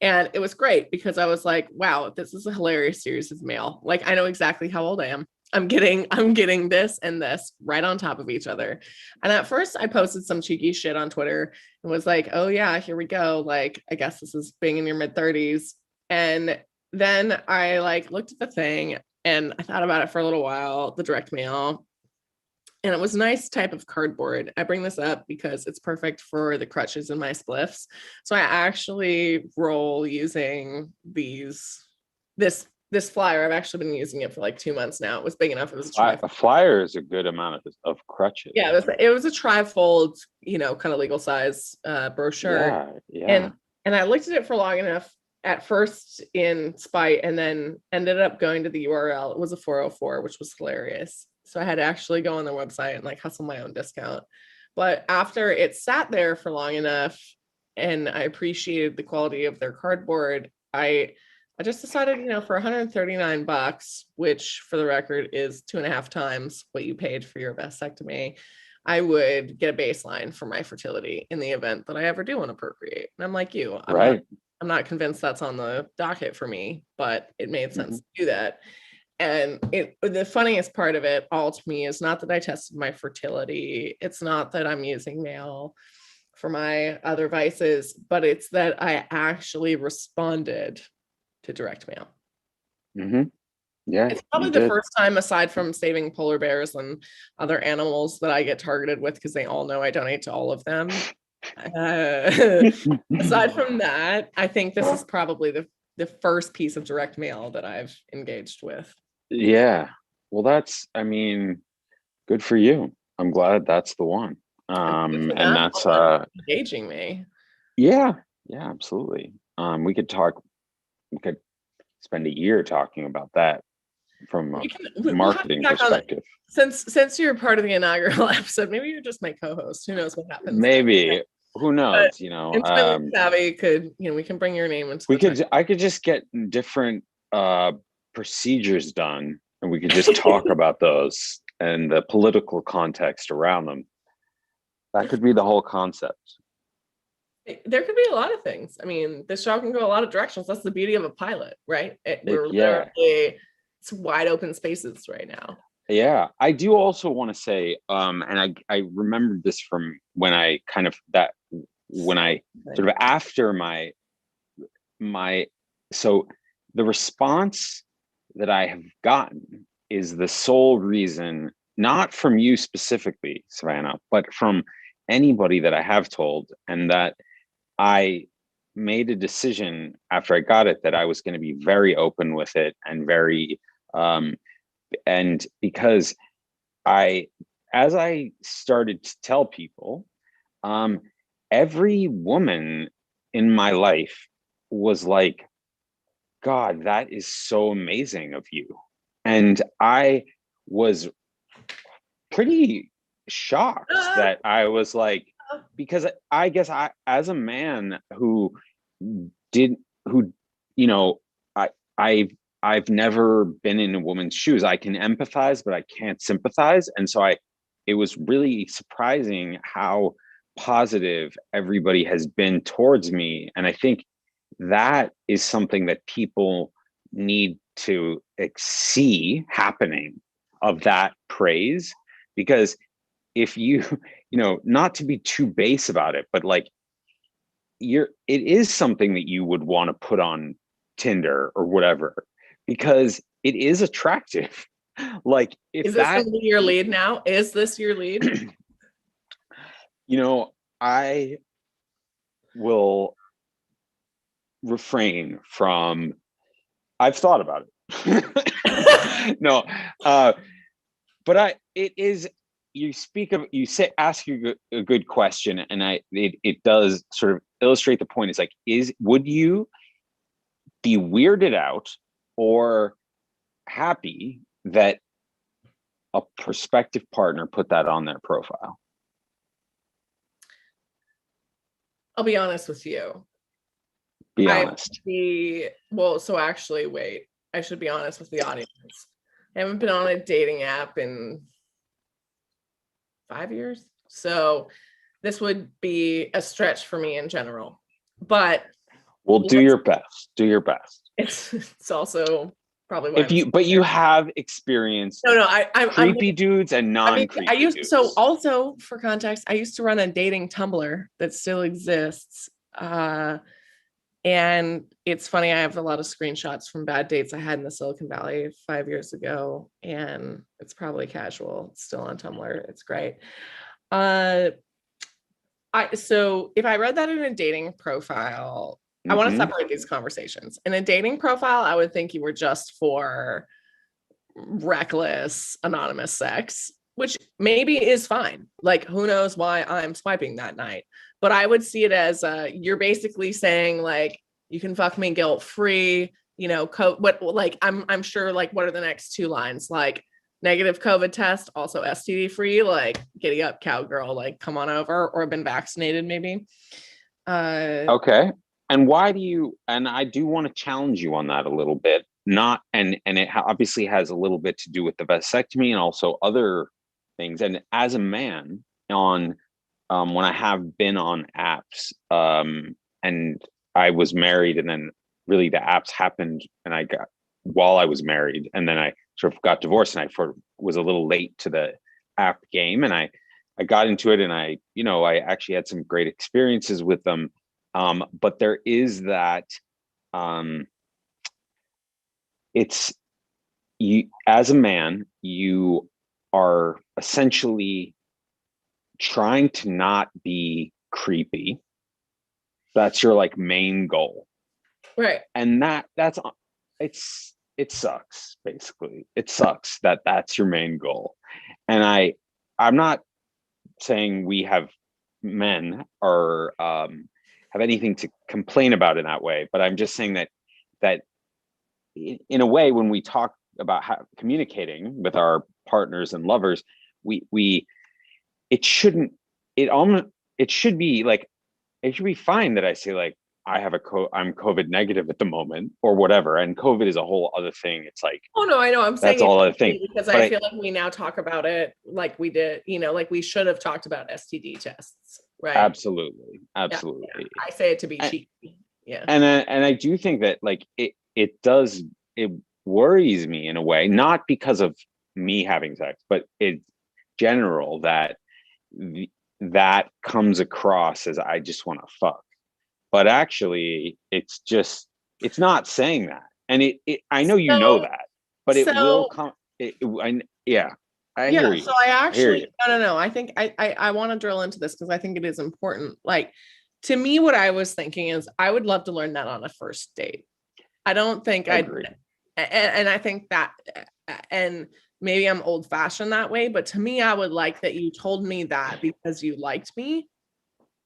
And it was great because I was like, wow, this is a hilarious series of mail. Like, I know exactly how old I am. I'm getting this and this right on top of each other. And at first I posted some cheeky shit on Twitter and was like, oh yeah, here we go. Like, I guess this is being in your mid 30s. And then I like looked at the thing and I thought about it for a little while, the direct mail. And it was a nice type of cardboard. I bring this up because it's perfect for the crutches in my spliffs. So I actually roll using this flyer. I've actually been using it for like 2 months now. It was big enough. It was a flyer is a good amount of crutches. Yeah, it was a trifold, kind of legal size brochure. Yeah. And I looked at it for long enough at first in spite, and then ended up going to the URL. It was a 404, which was hilarious. So I had to actually go on their website and like hustle my own discount. But after it sat there for long enough and I appreciated the quality of their cardboard, I just decided, for $139, which for the record is 2.5 times what you paid for your vasectomy, I would get a baseline for my fertility in the event that I ever do want to procreate. And I'm like you, I'm not convinced that's on the docket for me, but it made sense to do that. And the funniest part of it all to me is not that I tested my fertility. It's not that I'm using mail for my other vices, but it's that I actually responded to direct mail. Yeah, it's probably the first time, aside from saving polar bears and other animals, that I get targeted with, because they all know I donate to all of them. Aside from that, I think this is probably the first piece of direct mail that I've engaged with. Yeah. Well, that's, good for you. I'm glad that's the one. And that's engaging me. Yeah, absolutely. We could spend a year talking about that from a marketing perspective. Since you're part of the inaugural episode, maybe you're just my co-host. Who knows what happens? Maybe. Who knows? Intimately Savvy could, we can bring your name into. I could just get different procedures done, and we could just talk about those and the political context around them. That could be the whole concept. There could be a lot of things. This show can go a lot of directions. That's the beauty of a pilot, right? It's wide open spaces right now. Yeah, I do also want to say, and I remembered this from when I sort of after my so the response that I have gotten is the sole reason, not from you specifically, Savannah, but from anybody that I have told, and that I made a decision after I got it that I was going to be very open with it and very And because as I started to tell people, every woman in my life was like, God, that is so amazing of you. And I was pretty shocked that I was like, because I guess as a man who did, who, you know, I've never been in a woman's shoes. I can empathize, but I can't sympathize. And so it was really surprising how positive everybody has been towards me. And I think that is something that people need to see happening, of that praise. Because if you, not to be too base about it, but like it is something that you would want to put on Tinder or whatever, because it is attractive. Like, if is this going to be your lead now? Is this your lead? I will refrain from, I've thought about it. No, but it is, ask you a good question, and it does sort of illustrate the point. It's like, would you be weirded out or happy that a prospective partner put that on their profile? I'll be honest with you. Be honest. So actually, wait, I should be honest with the audience. I haven't been on a dating app in 5 years. So this would be a stretch for me in general, but do your best. Do your best. It's also probably why but you have experienced I'm creepy dudes and non-creepy dudes. So also, for context, I used to run a dating Tumblr that still exists. And it's funny, I have a lot of screenshots from bad dates I had in the Silicon Valley 5 years ago, and it's probably casual. It's still on Tumblr. It's great. So if I read that in a dating profile, I want to separate these conversations. In a dating profile, I would think you were just for reckless, anonymous sex, which maybe is fine. Like, who knows why I'm swiping that night. But I would see it as you're basically saying, like, you can fuck me guilt-free, I'm sure, like, what are the next two lines? Like, negative COVID test, also STD free, like, giddy up cowgirl, like, come on over, or been vaccinated maybe. Okay. And why do you, and I do want to challenge you on that a little bit, and it obviously has a little bit to do with the vasectomy and also other things. And as a man when I have been on apps, and I was married, and then really the apps happened, and while I was married, and then I sort of got divorced, and I was a little late to the app game, and I got into it, and I actually had some great experiences with them. But there is that, it's, you, as a man, you are essentially trying to not be creepy. That's your, like, main goal. Right. And it sucks, basically. It sucks that that's your main goal. And I'm not saying men have anything to complain about in that way, but I'm just saying that in a way, when we talk about communicating with our partners and lovers, it should be fine that I say, like, I'm COVID negative at the moment or whatever. And COVID is a whole other thing. It's like, oh no, I know. I'm saying that's all other thing, because I feel like we now talk about it like we did, like we should have talked about STD tests, right? Absolutely. Yeah. I say it to be cheeky. Yeah. And I do think that, like, it worries me in a way, not because of me having sex, but it's general that comes across as I just want to fuck. But actually, it's not saying that. And I know you know that, but it will come. I hear you. So I actually, no. I think I want to drill into this because I think it is important. Like, to me, what I was thinking is I would love to learn that on a first date. I don't think And I think that, and maybe I'm old fashioned that way, but to me, I would like that you told me that because you liked me,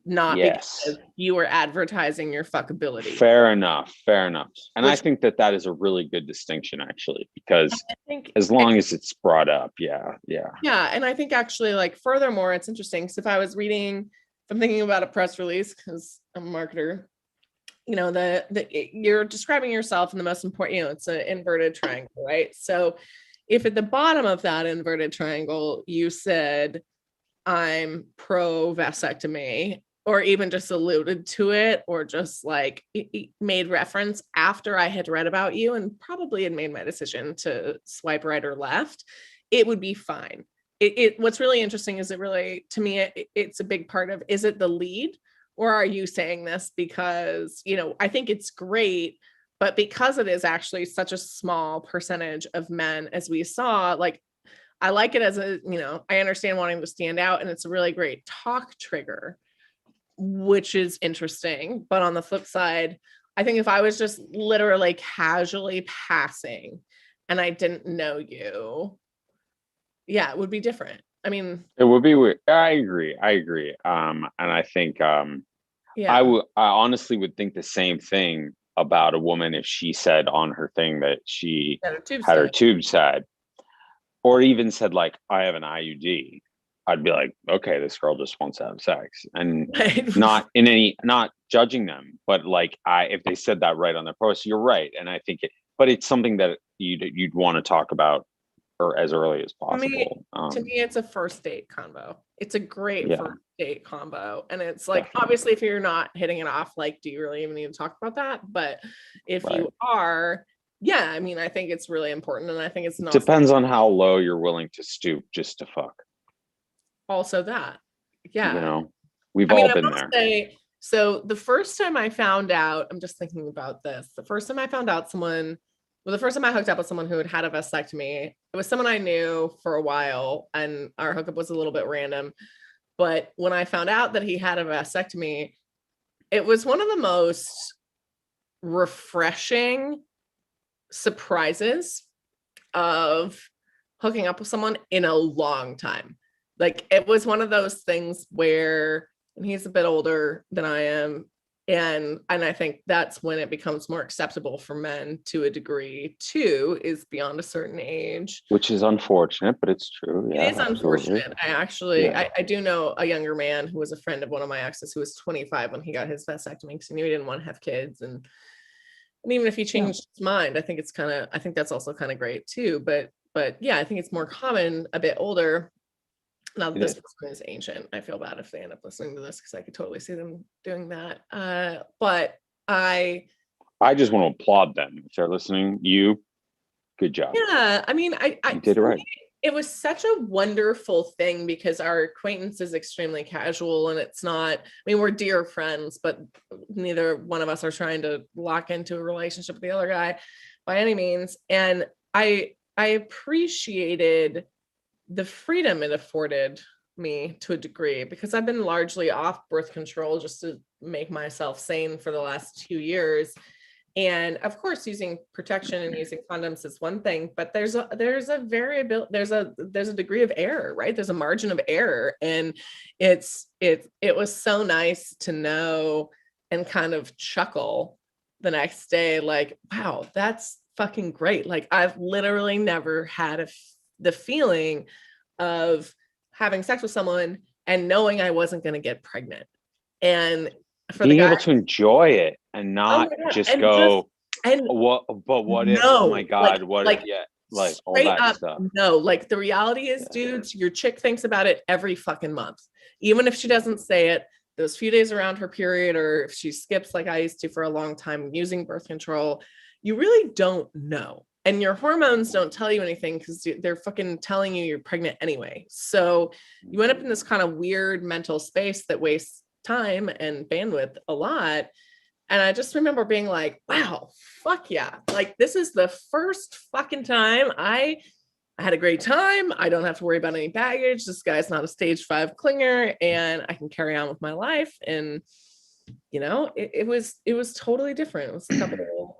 not Yes. because you were advertising your fuckability. Fair enough. Fair enough. And I Which, think that is a really good distinction, actually, because I think, as long as it's brought up, yeah. yeah. And I think actually, like, furthermore, it's interesting because if I was reading, if I'm thinking about a press release, because I'm a marketer, you know, you're describing yourself in the most important, you know, it's an inverted triangle, right? So if at the bottom of that inverted triangle, you said, I'm pro vasectomy, or even just alluded to it, or just like made reference after I had read about you and probably had made my decision to swipe right or left, it would be fine. What's really interesting is it really, to me, it's a big part of, is it the lead, or are you saying this because, you know, I think it's great, but because it is actually such a small percentage of men, as we saw, like, I like it as a, you know, I understand wanting to stand out, and it's a really great talk trigger, which is interesting. But on the flip side, I think if I was just literally casually passing and I didn't know you, yeah, it would be different. I mean, It would be weird. I agree. And I think yeah, I honestly would think the same thing about a woman if she said on her thing that she had her tubes tied, or even said like, I have an IUD. I'd be like, okay, this girl just wants to have sex, and not judging them, but like, if they said that right on their post, you're right. And I think but it's something that you'd want to talk about or as early as possible. To me, it's a first date combo. It's a great Yeah, first date combo. And it's like, definitely. obviously, if you're not hitting it off, like, do you really even need to talk about that? But if Right. you are, yeah, I mean, I think it's really important. And I think it's not. Depends on how low you're willing to stoop just to fuck. Also that. Yeah. You know, we've all been there. So the first time I found out, I'm just thinking about this. The first time I found out the first time I hooked up with someone who had had a vasectomy, it was someone I knew for a while, and our hookup was a little bit random. But when I found out that he had a vasectomy, it was one of the most refreshing surprises of hooking up with someone in a long time. Like, it was one of those things where, and he's a bit older than I am, and I think that's when it becomes more acceptable for men to a degree too, is beyond a certain age. Which is unfortunate, but it's true. Yeah, it is unfortunate. I do know a younger man who was a friend of one of my exes who was 25 when he got his vasectomy because he knew he didn't want to have kids, and even if he changed his mind, I think that's also kind of great too. But yeah, I think it's more common a bit older. Now that this person is ancient, I feel bad if they end up listening to this because I could totally see them doing that. But I just want to applaud them if they're listening. Good job. Yeah, I mean, you did it right. It was such a wonderful thing because our acquaintance is extremely casual, and it's not, I mean, we're dear friends, but neither one of us are trying to lock into a relationship with the other guy by any means. And I appreciated the freedom it afforded me to a degree, because I've been largely off birth control just to make myself sane for the last 2 years. And of course, using protection and using condoms is one thing, but there's a variability, there's a degree of error, right? There's a margin of error. And it was so nice to know and kind of chuckle the next day, like, wow, that's fucking great. Like, I've literally never had the feeling of having sex with someone and knowing I wasn't going to get pregnant. And for being able to enjoy it and not just go, what if, oh my God, like all that stuff. No, like, the reality is, dudes, your chick thinks about it every fucking month. Even if she doesn't say it, those few days around her period, or if she skips like I used to for a long time using birth control, you really don't know. And your hormones don't tell you anything because they're fucking telling you you're pregnant anyway. So you end up in this kind of weird mental space that wastes time and bandwidth a lot. And I just remember being like, wow, fuck yeah. Like, this is the first fucking time I had a great time. I don't have to worry about any baggage. This guy's not a stage 5 clinger, and I can carry on with my life. And it was totally different. It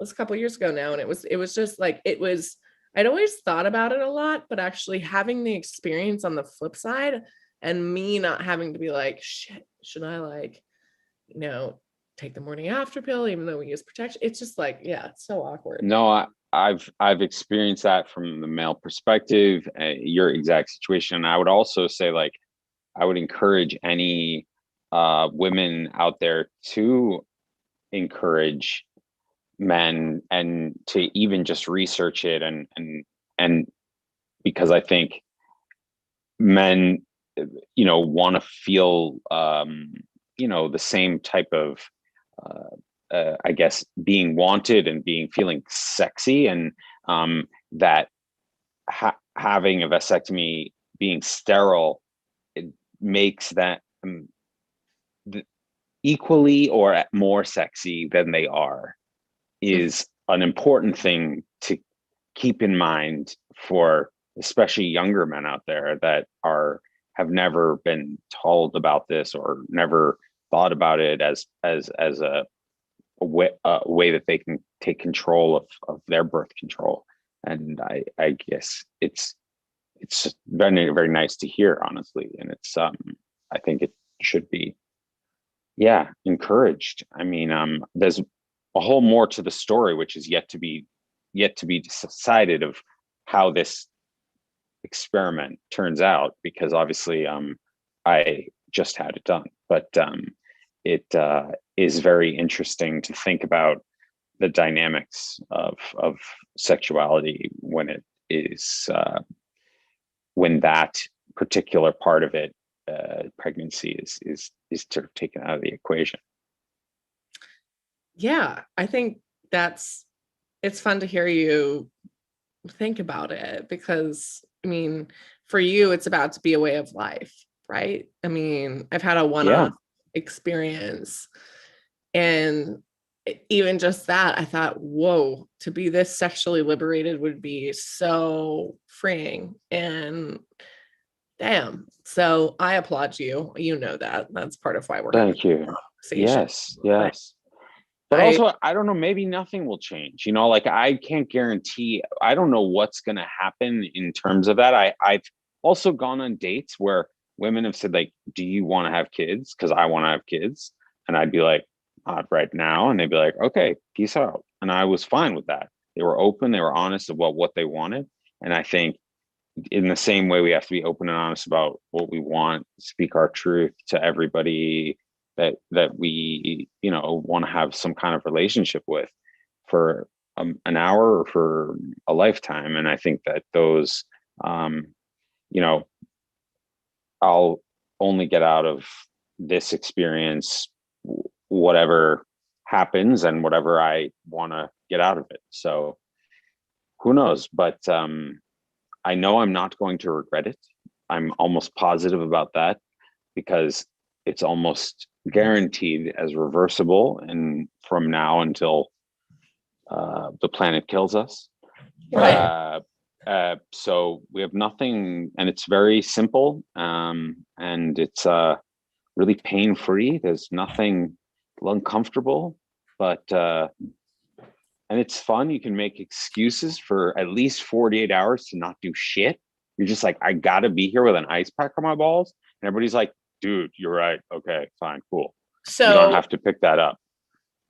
was a couple years ago now. And it was just like, I'd always thought about it a lot, but actually having the experience on the flip side and me not having to be like, shit, should I like, take the morning after pill, even though we use protection? It's just like, yeah, it's so awkward. No, I've experienced that from the male perspective, your exact situation. And I would also say, like, I would encourage any women out there to encourage men and to even just research it, and because I think men, want to feel, the same type of, I guess, being wanted and feeling sexy, and that having a vasectomy, being sterile, it makes that equally or more sexy than they are, is an important thing to keep in mind for especially younger men out there that have never been told about this or never thought about it as a way that they can take control of their birth control. And I guess it's very, very nice to hear, honestly. And it's I think it should be, yeah, encouraged. I mean, there's a whole more to the story, which is yet to be decided, of how this experiment turns out, because obviously I just had it done, but it is very interesting to think about the dynamics of sexuality when it is when that particular part of it, pregnancy, is sort of taken out of the equation. Yeah, I think it's fun to hear you think about it, because I mean, for you, it's about to be a way of life, right? I mean, I've had a one-off experience, and even just that, I thought, whoa, to be this sexually liberated would be so freeing. And damn. So I applaud you. That's part of why we're Thank you. Yes. But also, I don't know, maybe nothing will change. Like, I can't guarantee, I don't know what's going to happen in terms of that. I've also gone on dates where women have said, like, do you want to have kids? Because I want to have kids. And I'd be like, not right now. And they'd be like, okay, peace out. And I was fine with that. They were open, they were honest about what they wanted. And I think in the same way, we have to be open and honest about what we want, speak our truth to everybody that we want to have some kind of relationship with for an hour or for a lifetime. And I think that those I'll only get out of this experience whatever happens and whatever I want to get out of it. So who knows? But I know I'm not going to regret it. I'm almost positive about that, because it's almost guaranteed as reversible, and from now until the planet kills us. Right. So we have nothing, and it's very simple, and it's really pain-free. There's nothing uncomfortable, but and it's fun. You can make excuses for at least 48 hours to not do shit. You're just like, I gotta be here with an ice pack on my balls, and everybody's like, dude, you're right. Okay, fine, cool. So you don't have to pick that up.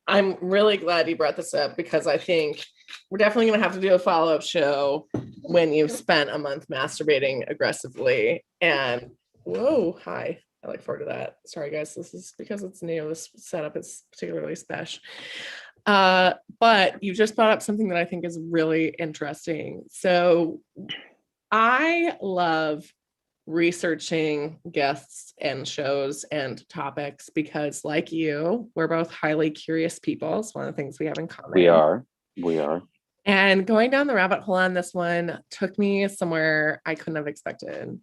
I'm really glad you brought this up, because I think we're definitely going to have to do a follow-up show when you've spent a month masturbating aggressively. And whoa, hi. I look forward to that. Sorry, guys. This is because it's new. This setup is particularly special. But you just brought up something that I think is really interesting. So I love researching guests and shows and topics, because like you, we're both highly curious people. It's one of the things we have in common. We are. And going down the rabbit hole on this one took me somewhere I couldn't have expected.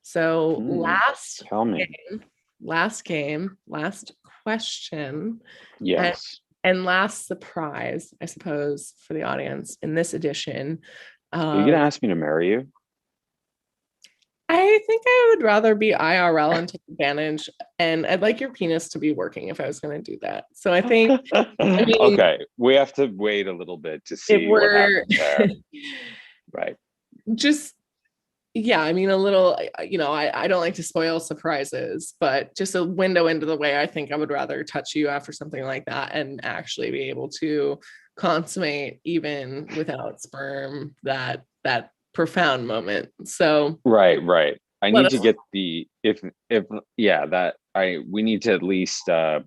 So last question. Yes. And last surprise, I suppose, for the audience in this edition. Are you going to ask me to marry you? I think I would rather be IRL and take advantage, and I'd like your penis to be working if I was going to do that. So I think, I mean, Okay, we have to wait a little bit to if see what we're happens there. Right. just, yeah, I mean, a little, I don't like to spoil surprises, but just a window into the way I think I would rather touch you after something like that and actually be able to consummate even without sperm that profound moment. So Right. I let need to us. get the if yeah, that we need to at least get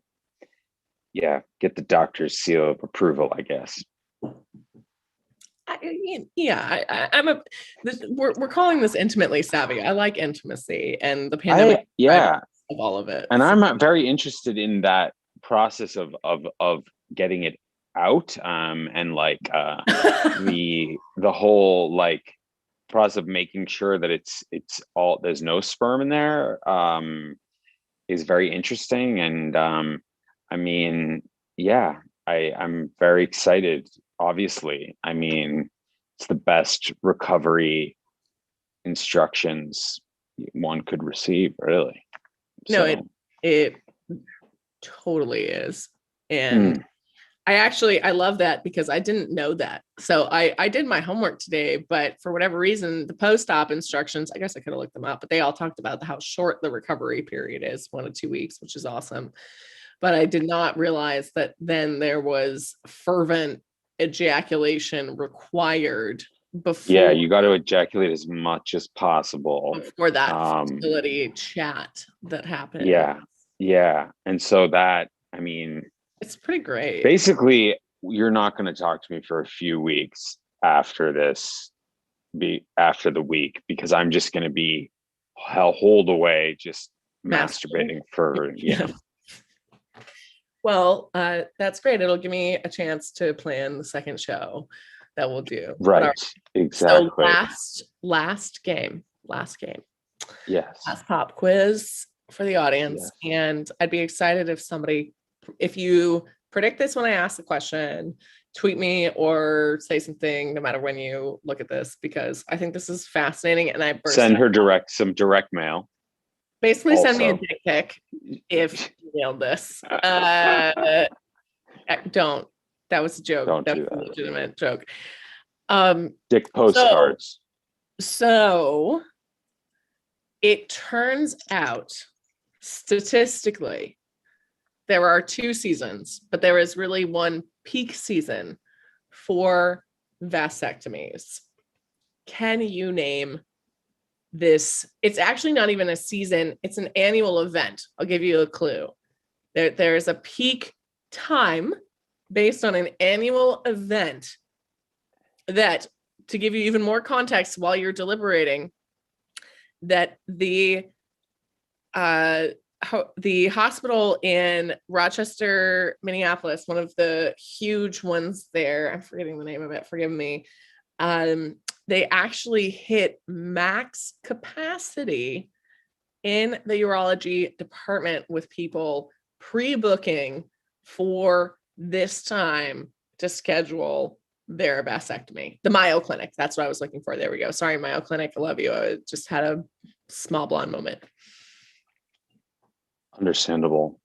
the doctor's seal of approval, I guess. We're calling this intimately savvy. I like intimacy, and the pandemic of all of it. And So. I'm very interested in that process of getting it out, and like the whole like process of making sure that it's all, there's no sperm in there, is very interesting. And I mean, yeah, I'm very excited. Obviously, I mean, it's the best recovery instructions one could receive, really. No, So it totally is. And I love that because I didn't know that. So I did my homework today, but for whatever reason, the post-op instructions, I guess I could have looked them up, but they all talked about how short the recovery period is, 1 to 2 weeks, which is awesome. But I did not realize that then there was fervent ejaculation required before. you got to ejaculate as much as possible before that fertility chat that happened. And so that, I mean, it's pretty great. Basically, you're not going to talk to me for a few weeks after the week, because I'm just going to be holed away, just masturbating for. Well, that's great. It'll give me a chance to plan the second show that we'll do. Right. Exactly. So last game. Yes. Last pop quiz for the audience. Yes. And I'd be excited if you predict this when I ask the question, tweet me or say something, no matter when you look at this, because I think this is fascinating. And I send her some direct mail. Basically, also, send me a dick pic if you nailed this. Don't. That was a joke. That's a legitimate joke. Dick postcards. So it turns out, statistically, there are 2 seasons, but there is really one peak season for vasectomies. Can you name this? It's actually not even a season. It's an annual event. I'll give you a clue. There is a peak time based on an annual event that, to give you even more context while you're deliberating, that the hospital in Rochester, Minneapolis, one of the huge ones there, I'm forgetting the name of it, forgive me, they actually hit max capacity in the urology department with people pre-booking for this time to schedule their vasectomy. The Mayo Clinic, that's what I was looking for. There we go. Sorry, Mayo Clinic, I love you. I just had a small blonde moment. Understandable.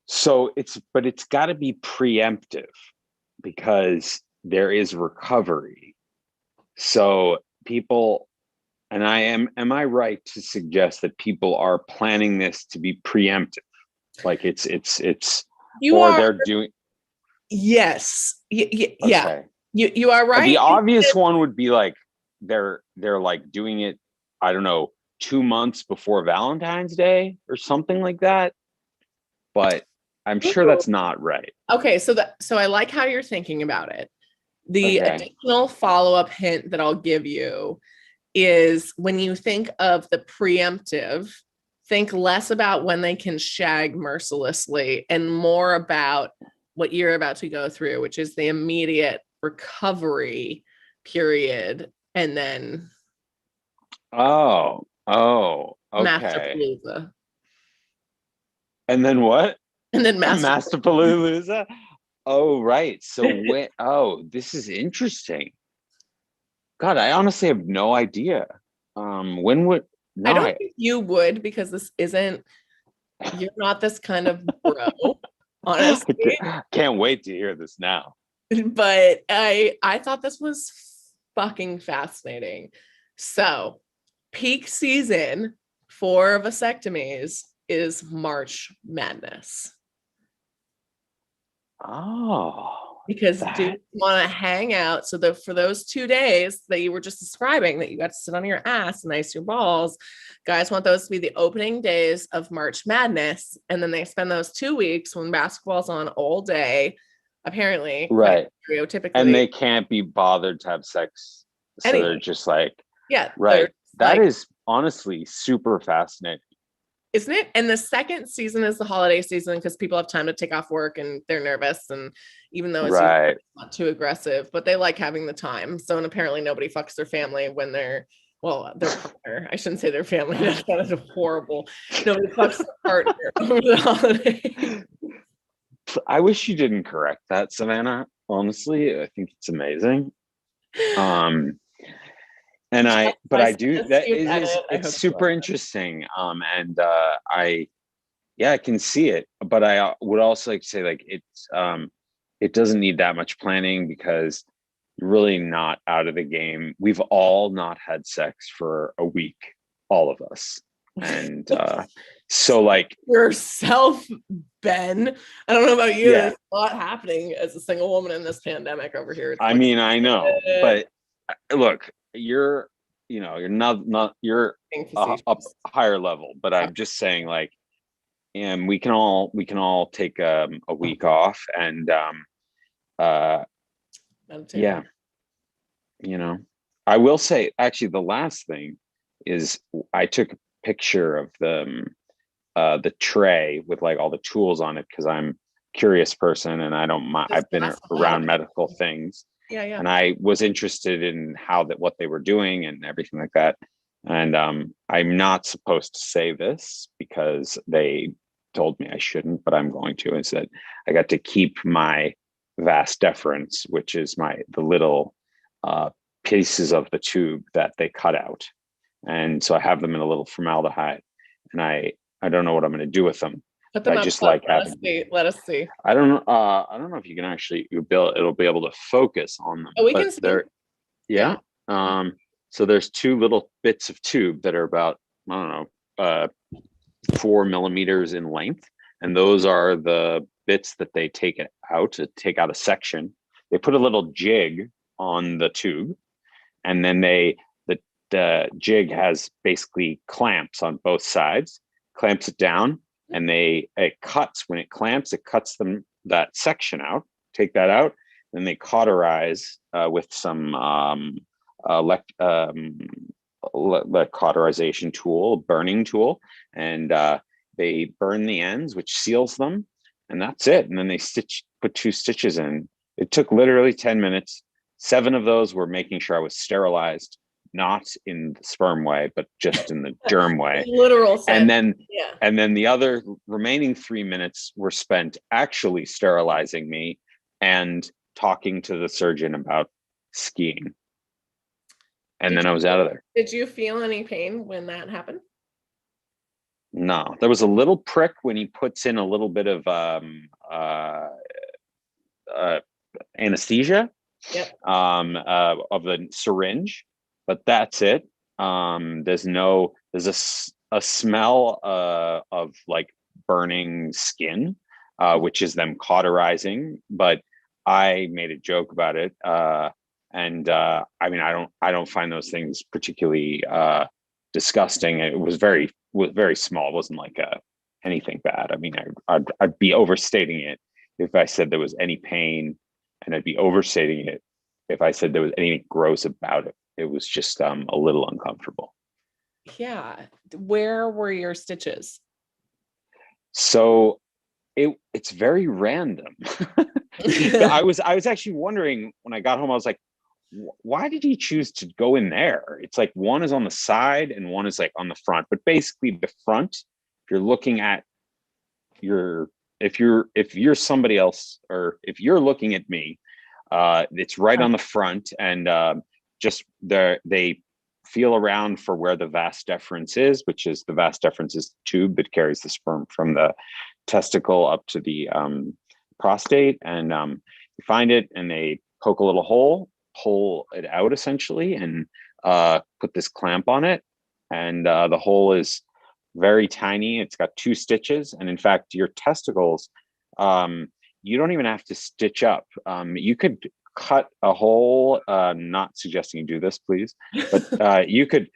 So it's got to be preemptive, because there is recovery. So people, and am I right to suggest that people are planning this to be preemptive? Like they're doing. Yes. Yeah. Okay. You are right. The obvious one would be like, they're like doing it, I don't know, 2 months before Valentine's Day or something like that. But I'm sure that's not right. Okay, so I like how you're thinking about it. The additional follow-up hint that I'll give you is, when you think of the preemptive, think less about when they can shag mercilessly and more about what you're about to go through, which is the immediate recovery period. And then okay. Masterpalooza. And then what? And then Masterpalooza. Oh, right. So this is interesting. God, I honestly have no idea. When would I no, don't think you would, because you're not this kind of bro, honestly. can't wait to hear this now. But I thought this was fucking fascinating. So, peak season for vasectomies is March Madness. Oh, Because that dudes want to hang out. So for those 2 days that you were just describing, that you got to sit on your ass and ice your balls, guys want those to be the opening days of March Madness. And then they spend those 2 weeks when basketball's on all day, apparently, right? right. Stereotypically. And they can't be bothered to have sex. So Anyway, they're just like, yeah, right. That like, is honestly super fascinating. isn't it? And the second season is the holiday season, because people have time to take off work and they're nervous. And even though it's Right. not too aggressive, but they like having the time. So, and apparently nobody fucks their family when their partner. I shouldn't say their family. That's kind of horrible. Nobody fucks their partner over the holiday. I wish you didn't correct that, Savannah. Honestly, I think it's amazing. And I do, that is, it's super interesting. And I can see it, but I would also like to say, like, it doesn't need that much planning, because you're really not out of the game. We've all not had sex for a week, all of us. And so, like, yourself, Ben. I don't know about you. Yeah. There's a lot happening as a single woman in this pandemic over here. I mean, I know, but look, you're not you're up higher level, but I'm just saying, like, and we can all take a week off, and yeah, I will say, actually, the last thing is, I took a picture of the tray with, like, all the tools on it, because I'm a curious person and I don't mind. I've been around medical things. Yeah. And I was interested in what they were doing and everything like that. And I'm not supposed to say this, because they told me I shouldn't, but I'm going to. Instead, I got to keep my vas deferens, which is the little pieces of the tube that they cut out. And so I have them in a little formaldehyde, and I don't know what I'm going to do with them. Put them I up, just like having. Let us see. I don't know. I don't know if you can actually it'll be able to focus on them. Oh, we can see. Yeah. So there's two little bits of tube that are about, I don't know, 4 millimeters in length, and those are the bits that they take out a section. They put a little jig on the tube, and then the jig has basically clamps on both sides, clamps it down, and it cuts. When it clamps, it cuts that section out, take that out, then they cauterize with some cauterization tool, burning tool, and they burn the ends, which seals them, and that's it. And then they put 2 stitches in. It took literally 10 minutes. 7 of those were making sure I was sterilized, not in the sperm way, but just in the germ way. Literal sense. And then the other remaining 3 minutes were spent actually sterilizing me and talking to the surgeon about skiing. And then I was out of there. Did you feel any pain when that happened? No, there was a little prick when he puts in a little bit of anesthesia, of the syringe, but that's it. There's a smell of, like, burning skin, which is them cauterizing, but I made a joke about it. And I mean, I don't find those things particularly disgusting. It was very small. It wasn't like anything bad. I mean, I'd be overstating it if I said there was any pain, and I'd be overstating it if I said there was anything gross about it. It was just a little uncomfortable. Yeah. Where were your stitches? So it's very random. I was actually wondering when I got home. I was like, why did he choose to go in there? It's like one is on the side and one is, like, on the front. But basically, the front, if you're looking at if you're somebody else, or if you're looking at me, it's right on the front, and just they feel around for where the vas deferens is, which is the vas deferens is the tube that carries the sperm from the testicle up to the prostate, and you find it, and they poke a little hole, pull it out essentially, and put this clamp on it, and the hole is very tiny. It's got 2 stitches, and in fact, your testicles, you don't even have to stitch up. You could cut a hole. Not suggesting you do this, please, but you could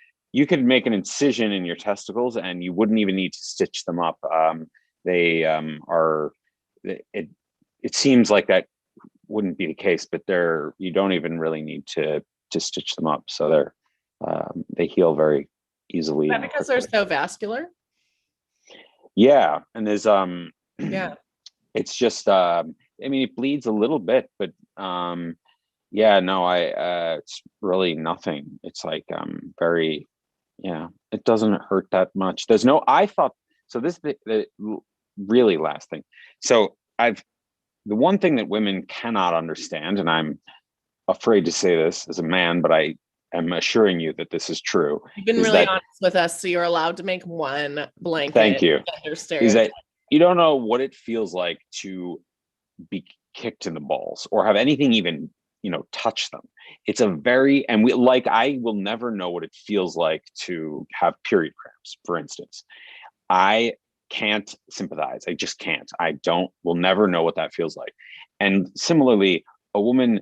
make an incision in your testicles, and you wouldn't even need to stitch them up. They are. It seems like that wouldn't be the case, but you don't even really need to stitch them up. So they heal very easily. Is that because they're so vascular? Yeah, and there's yeah. It's just I mean, it bleeds a little bit, but yeah, no, it's really nothing. It's like very, yeah, it doesn't hurt that much. There's no, I thought, so this is the really last thing. So the one thing that women cannot understand, and I'm afraid to say this as a man, but I am assuring you that this is true. You've been really honest with us, so you're allowed to make one blanket. Thank you. Is that you don't know what it feels like to be kicked in the balls or have anything even, touch them. It's a very, and I will never know what it feels like to have period cramps, for instance. I can't sympathize. I just can't. Will never know what that feels like. And similarly, a woman,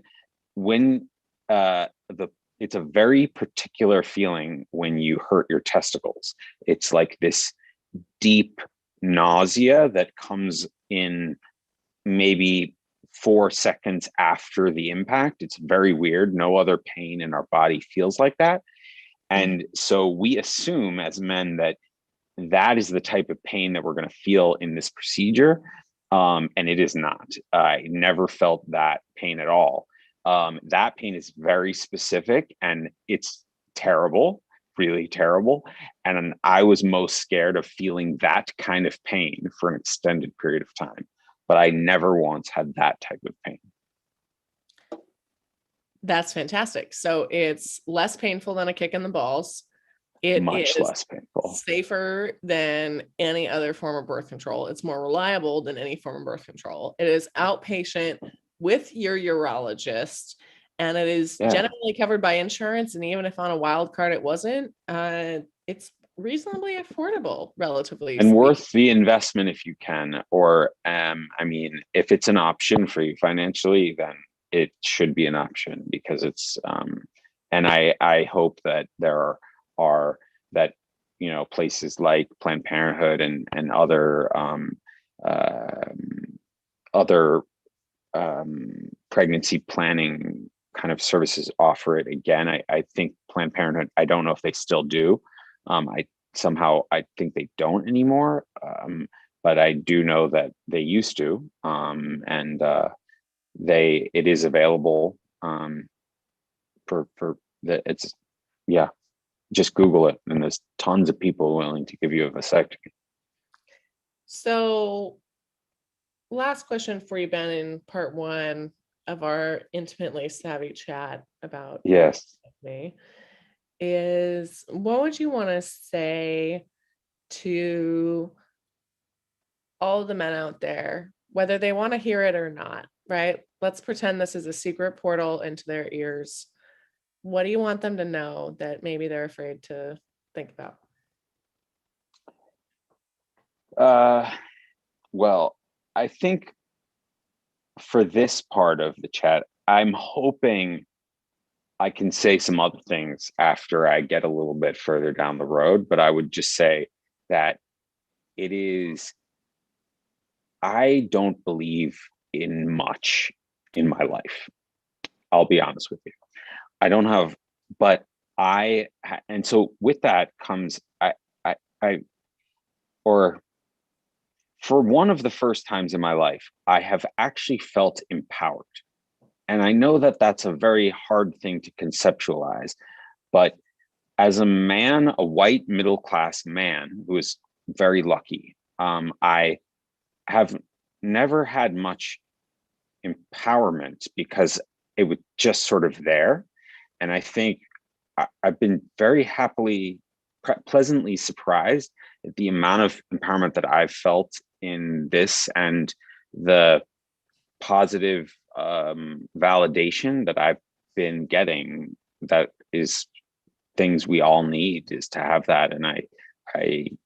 when it's a very particular feeling when you hurt your testicles. It's like this deep nausea that comes in maybe 4 seconds after the impact. It's very weird. No other pain in our body feels like that. And so we assume as men that is the type of pain that we're going to feel in this procedure. And it is not. I never felt that pain at all. That pain is very specific, and it's terrible, really terrible. And I was most scared of feeling that kind of pain for an extended period of time. But I never once had that type of pain. That's fantastic. So it's less painful than a kick in the balls. It much is less painful, safer than any other form of birth control. It's more reliable than any form of birth control. It is outpatient with your urologist, and it is generally covered by insurance. And even if on a wild card it wasn't, it's reasonably affordable, relatively, and worth the investment if you can. Or I mean, if it's an option for you financially, then it should be an option, because it's and I hope that there are that places like Planned Parenthood and other pregnancy planning kind of services offer it again. I think Planned Parenthood, I don't know if they still do. I think they don't anymore. But I do know that they used to, and it is available for it's, yeah, just Google it, and there's tons of people willing to give you a vasectomy. So last question for you, Ben, in part 1 of our intimately savvy chat about me is, what would you want to say to all the men out there, whether they want to hear it or not, right? Let's pretend this is a secret portal into their ears. What do you want them to know that maybe they're afraid to think about? Well, I think for this part of the chat, I'm hoping I can say some other things after I get a little bit further down the road, but I would just say that I don't believe in much in my life. I'll be honest with you. I don't have, but and so with that comes, for one of the first times in my life, I have actually felt empowered. And I know that that's a very hard thing to conceptualize, but as a man, a white middle-class man who is very lucky, I have never had much empowerment because it was just sort of there. And I think I've been very pleasantly surprised at the amount of empowerment that I've felt in this, and the positive validation that I've been getting. That is things we all need, is to have that. And I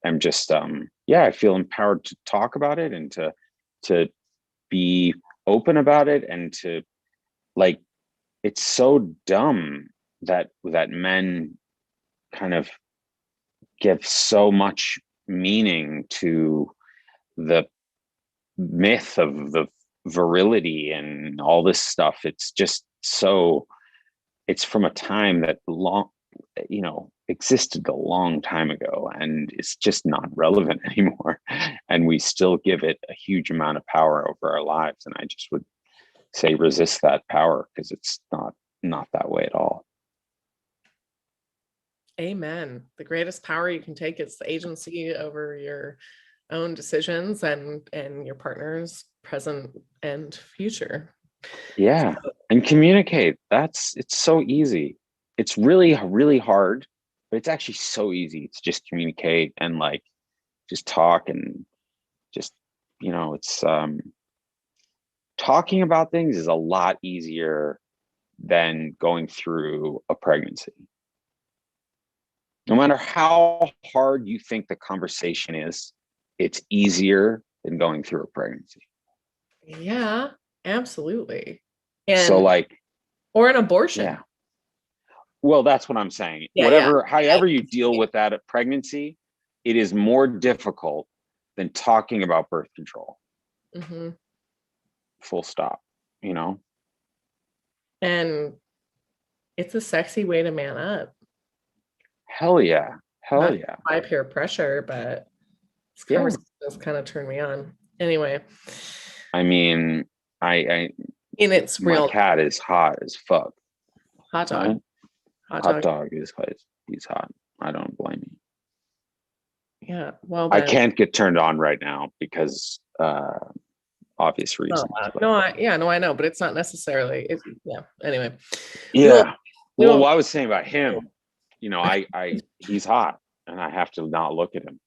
am just I feel empowered to talk about it, and to be open about it, and to, like, it's so dumb that men kind of give so much meaning to the myth of the virility and all this stuff. It's just so, it's from a time that existed a long time ago, and it's just not relevant anymore. And we still give it a huge amount of power over our lives. And I just would say resist that power, because it's not that way at all. Amen. The greatest power you can take is the agency over your own decisions and your partner's present and future. Yeah. And communicate. It's so easy. It's really, really hard, but it's actually so easy to just communicate and, like, just talk, and just, it's talking about things is a lot easier than going through a pregnancy. No matter how hard you think the conversation is, it's easier than going through a pregnancy. Yeah, absolutely. So, like, or an abortion. Yeah. Well, that's what I'm saying. However you deal with that at pregnancy, it is more difficult than talking about birth control. Mm-hmm. Full stop, And it's a sexy way to man up. Hell yeah. Not by peer pressure, but this conversation has kind of turned me on. Anyway. I mean, and it's real. My cat is hot as fuck. Hot dog. Right? Hot dog is he's hot. I don't blame you. Yeah. Well, I can't get turned on right now because obvious reasons. I know, but it's not necessarily. Anyway. Yeah. What I was saying about him, he's hot, and I have to not look at him.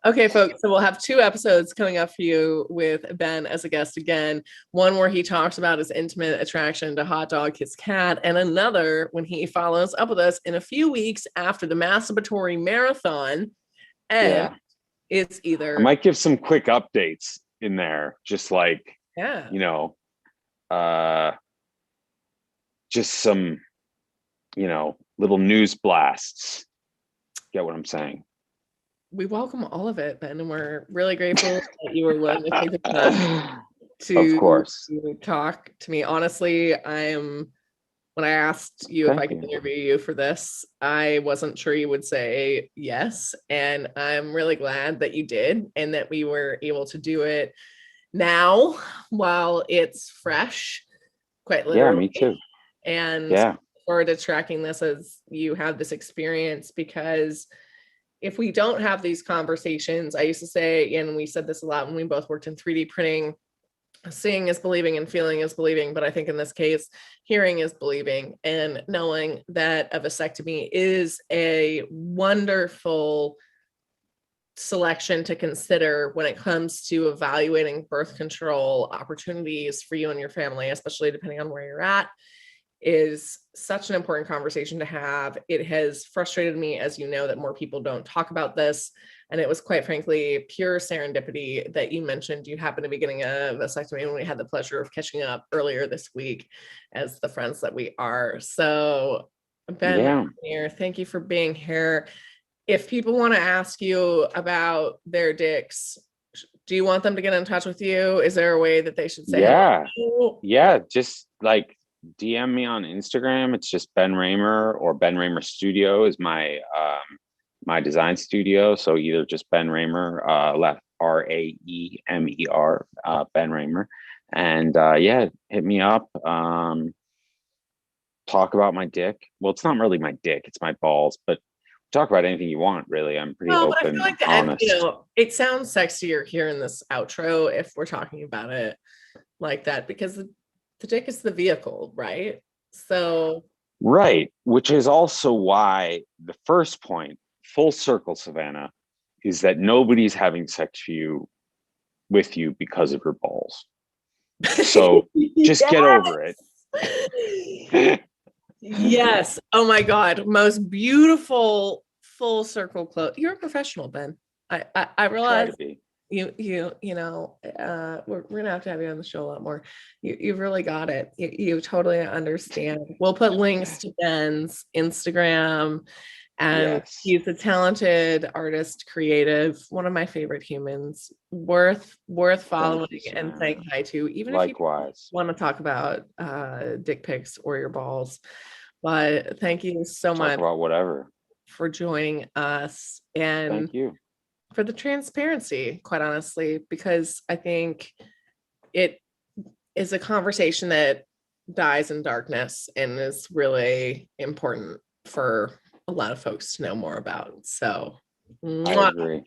Okay, folks, so we'll have 2 episodes coming up for you with Ben as a guest again. One where he talks about his intimate attraction to Hot Dog, his cat, and another when he follows up with us in a few weeks after the masturbatory marathon. And it's either... I might give some quick updates in there, just like, just some, little news blasts. Get what I'm saying? We welcome all of it, Ben, and we're really grateful that you were willing to take the time to talk to me. Honestly, when I asked you if I could interview you for this, I wasn't sure you would say yes, and I'm really glad that you did, and that we were able to do it now while it's fresh, quite literally. Yeah, me too. And look forward to tracking this as you have this experience, because if we don't have these conversations, I used to say, and we said this a lot when we both worked in 3D printing, seeing is believing and feeling is believing. But I think in this case, hearing is believing, and knowing that a vasectomy is a wonderful selection to consider when it comes to evaluating birth control opportunities for you and your family, especially depending on where you're at, is such an important conversation to have. It has frustrated me, as you know, that more people don't talk about this. And it was quite frankly pure serendipity that you mentioned you happen to be getting a vasectomy when we had the pleasure of catching up earlier this week as the friends that we are. So Ben, thank you for being here. If people want to ask you about their dicks, do you want them to get in touch with you? Is there a way that they should say hello? Yeah, just like DM me on Instagram. It's just Ben Raemer, or Ben Raemer Studio is my my design studio. So either just Ben Raemer, Raemer, Ben Raemer, and hit me up. Talk about my dick. Well, it's not really my dick; it's my balls. But talk about anything you want. Really, I'm pretty open. But I feel like honest. It sounds sexier here in this outro if we're talking about it like that, because the dick is the vehicle, right? So Right. Which is also why the first point, full circle, Savannah, is that nobody's having sex with you because of your balls. So just get over it. Yes. Yes. Oh my God. Most beautiful full circle close. You're a professional, Ben. I Try realize to be. we're gonna have to have you on the show a lot more. You've really got it. You totally understand. We'll put links to Ben's Instagram, and Yes. he's a talented artist, creative, one of my favorite humans, worth Thank following you, and saying Savannah. hi to, even if you Likewise. want to talk about dick pics or your balls. But thank you so Talk much about whatever. for joining us and Thank you. for the transparency, quite honestly, because I think it is a conversation that dies in darkness and is really important for a lot of folks to know more about. So, I mwah. agree.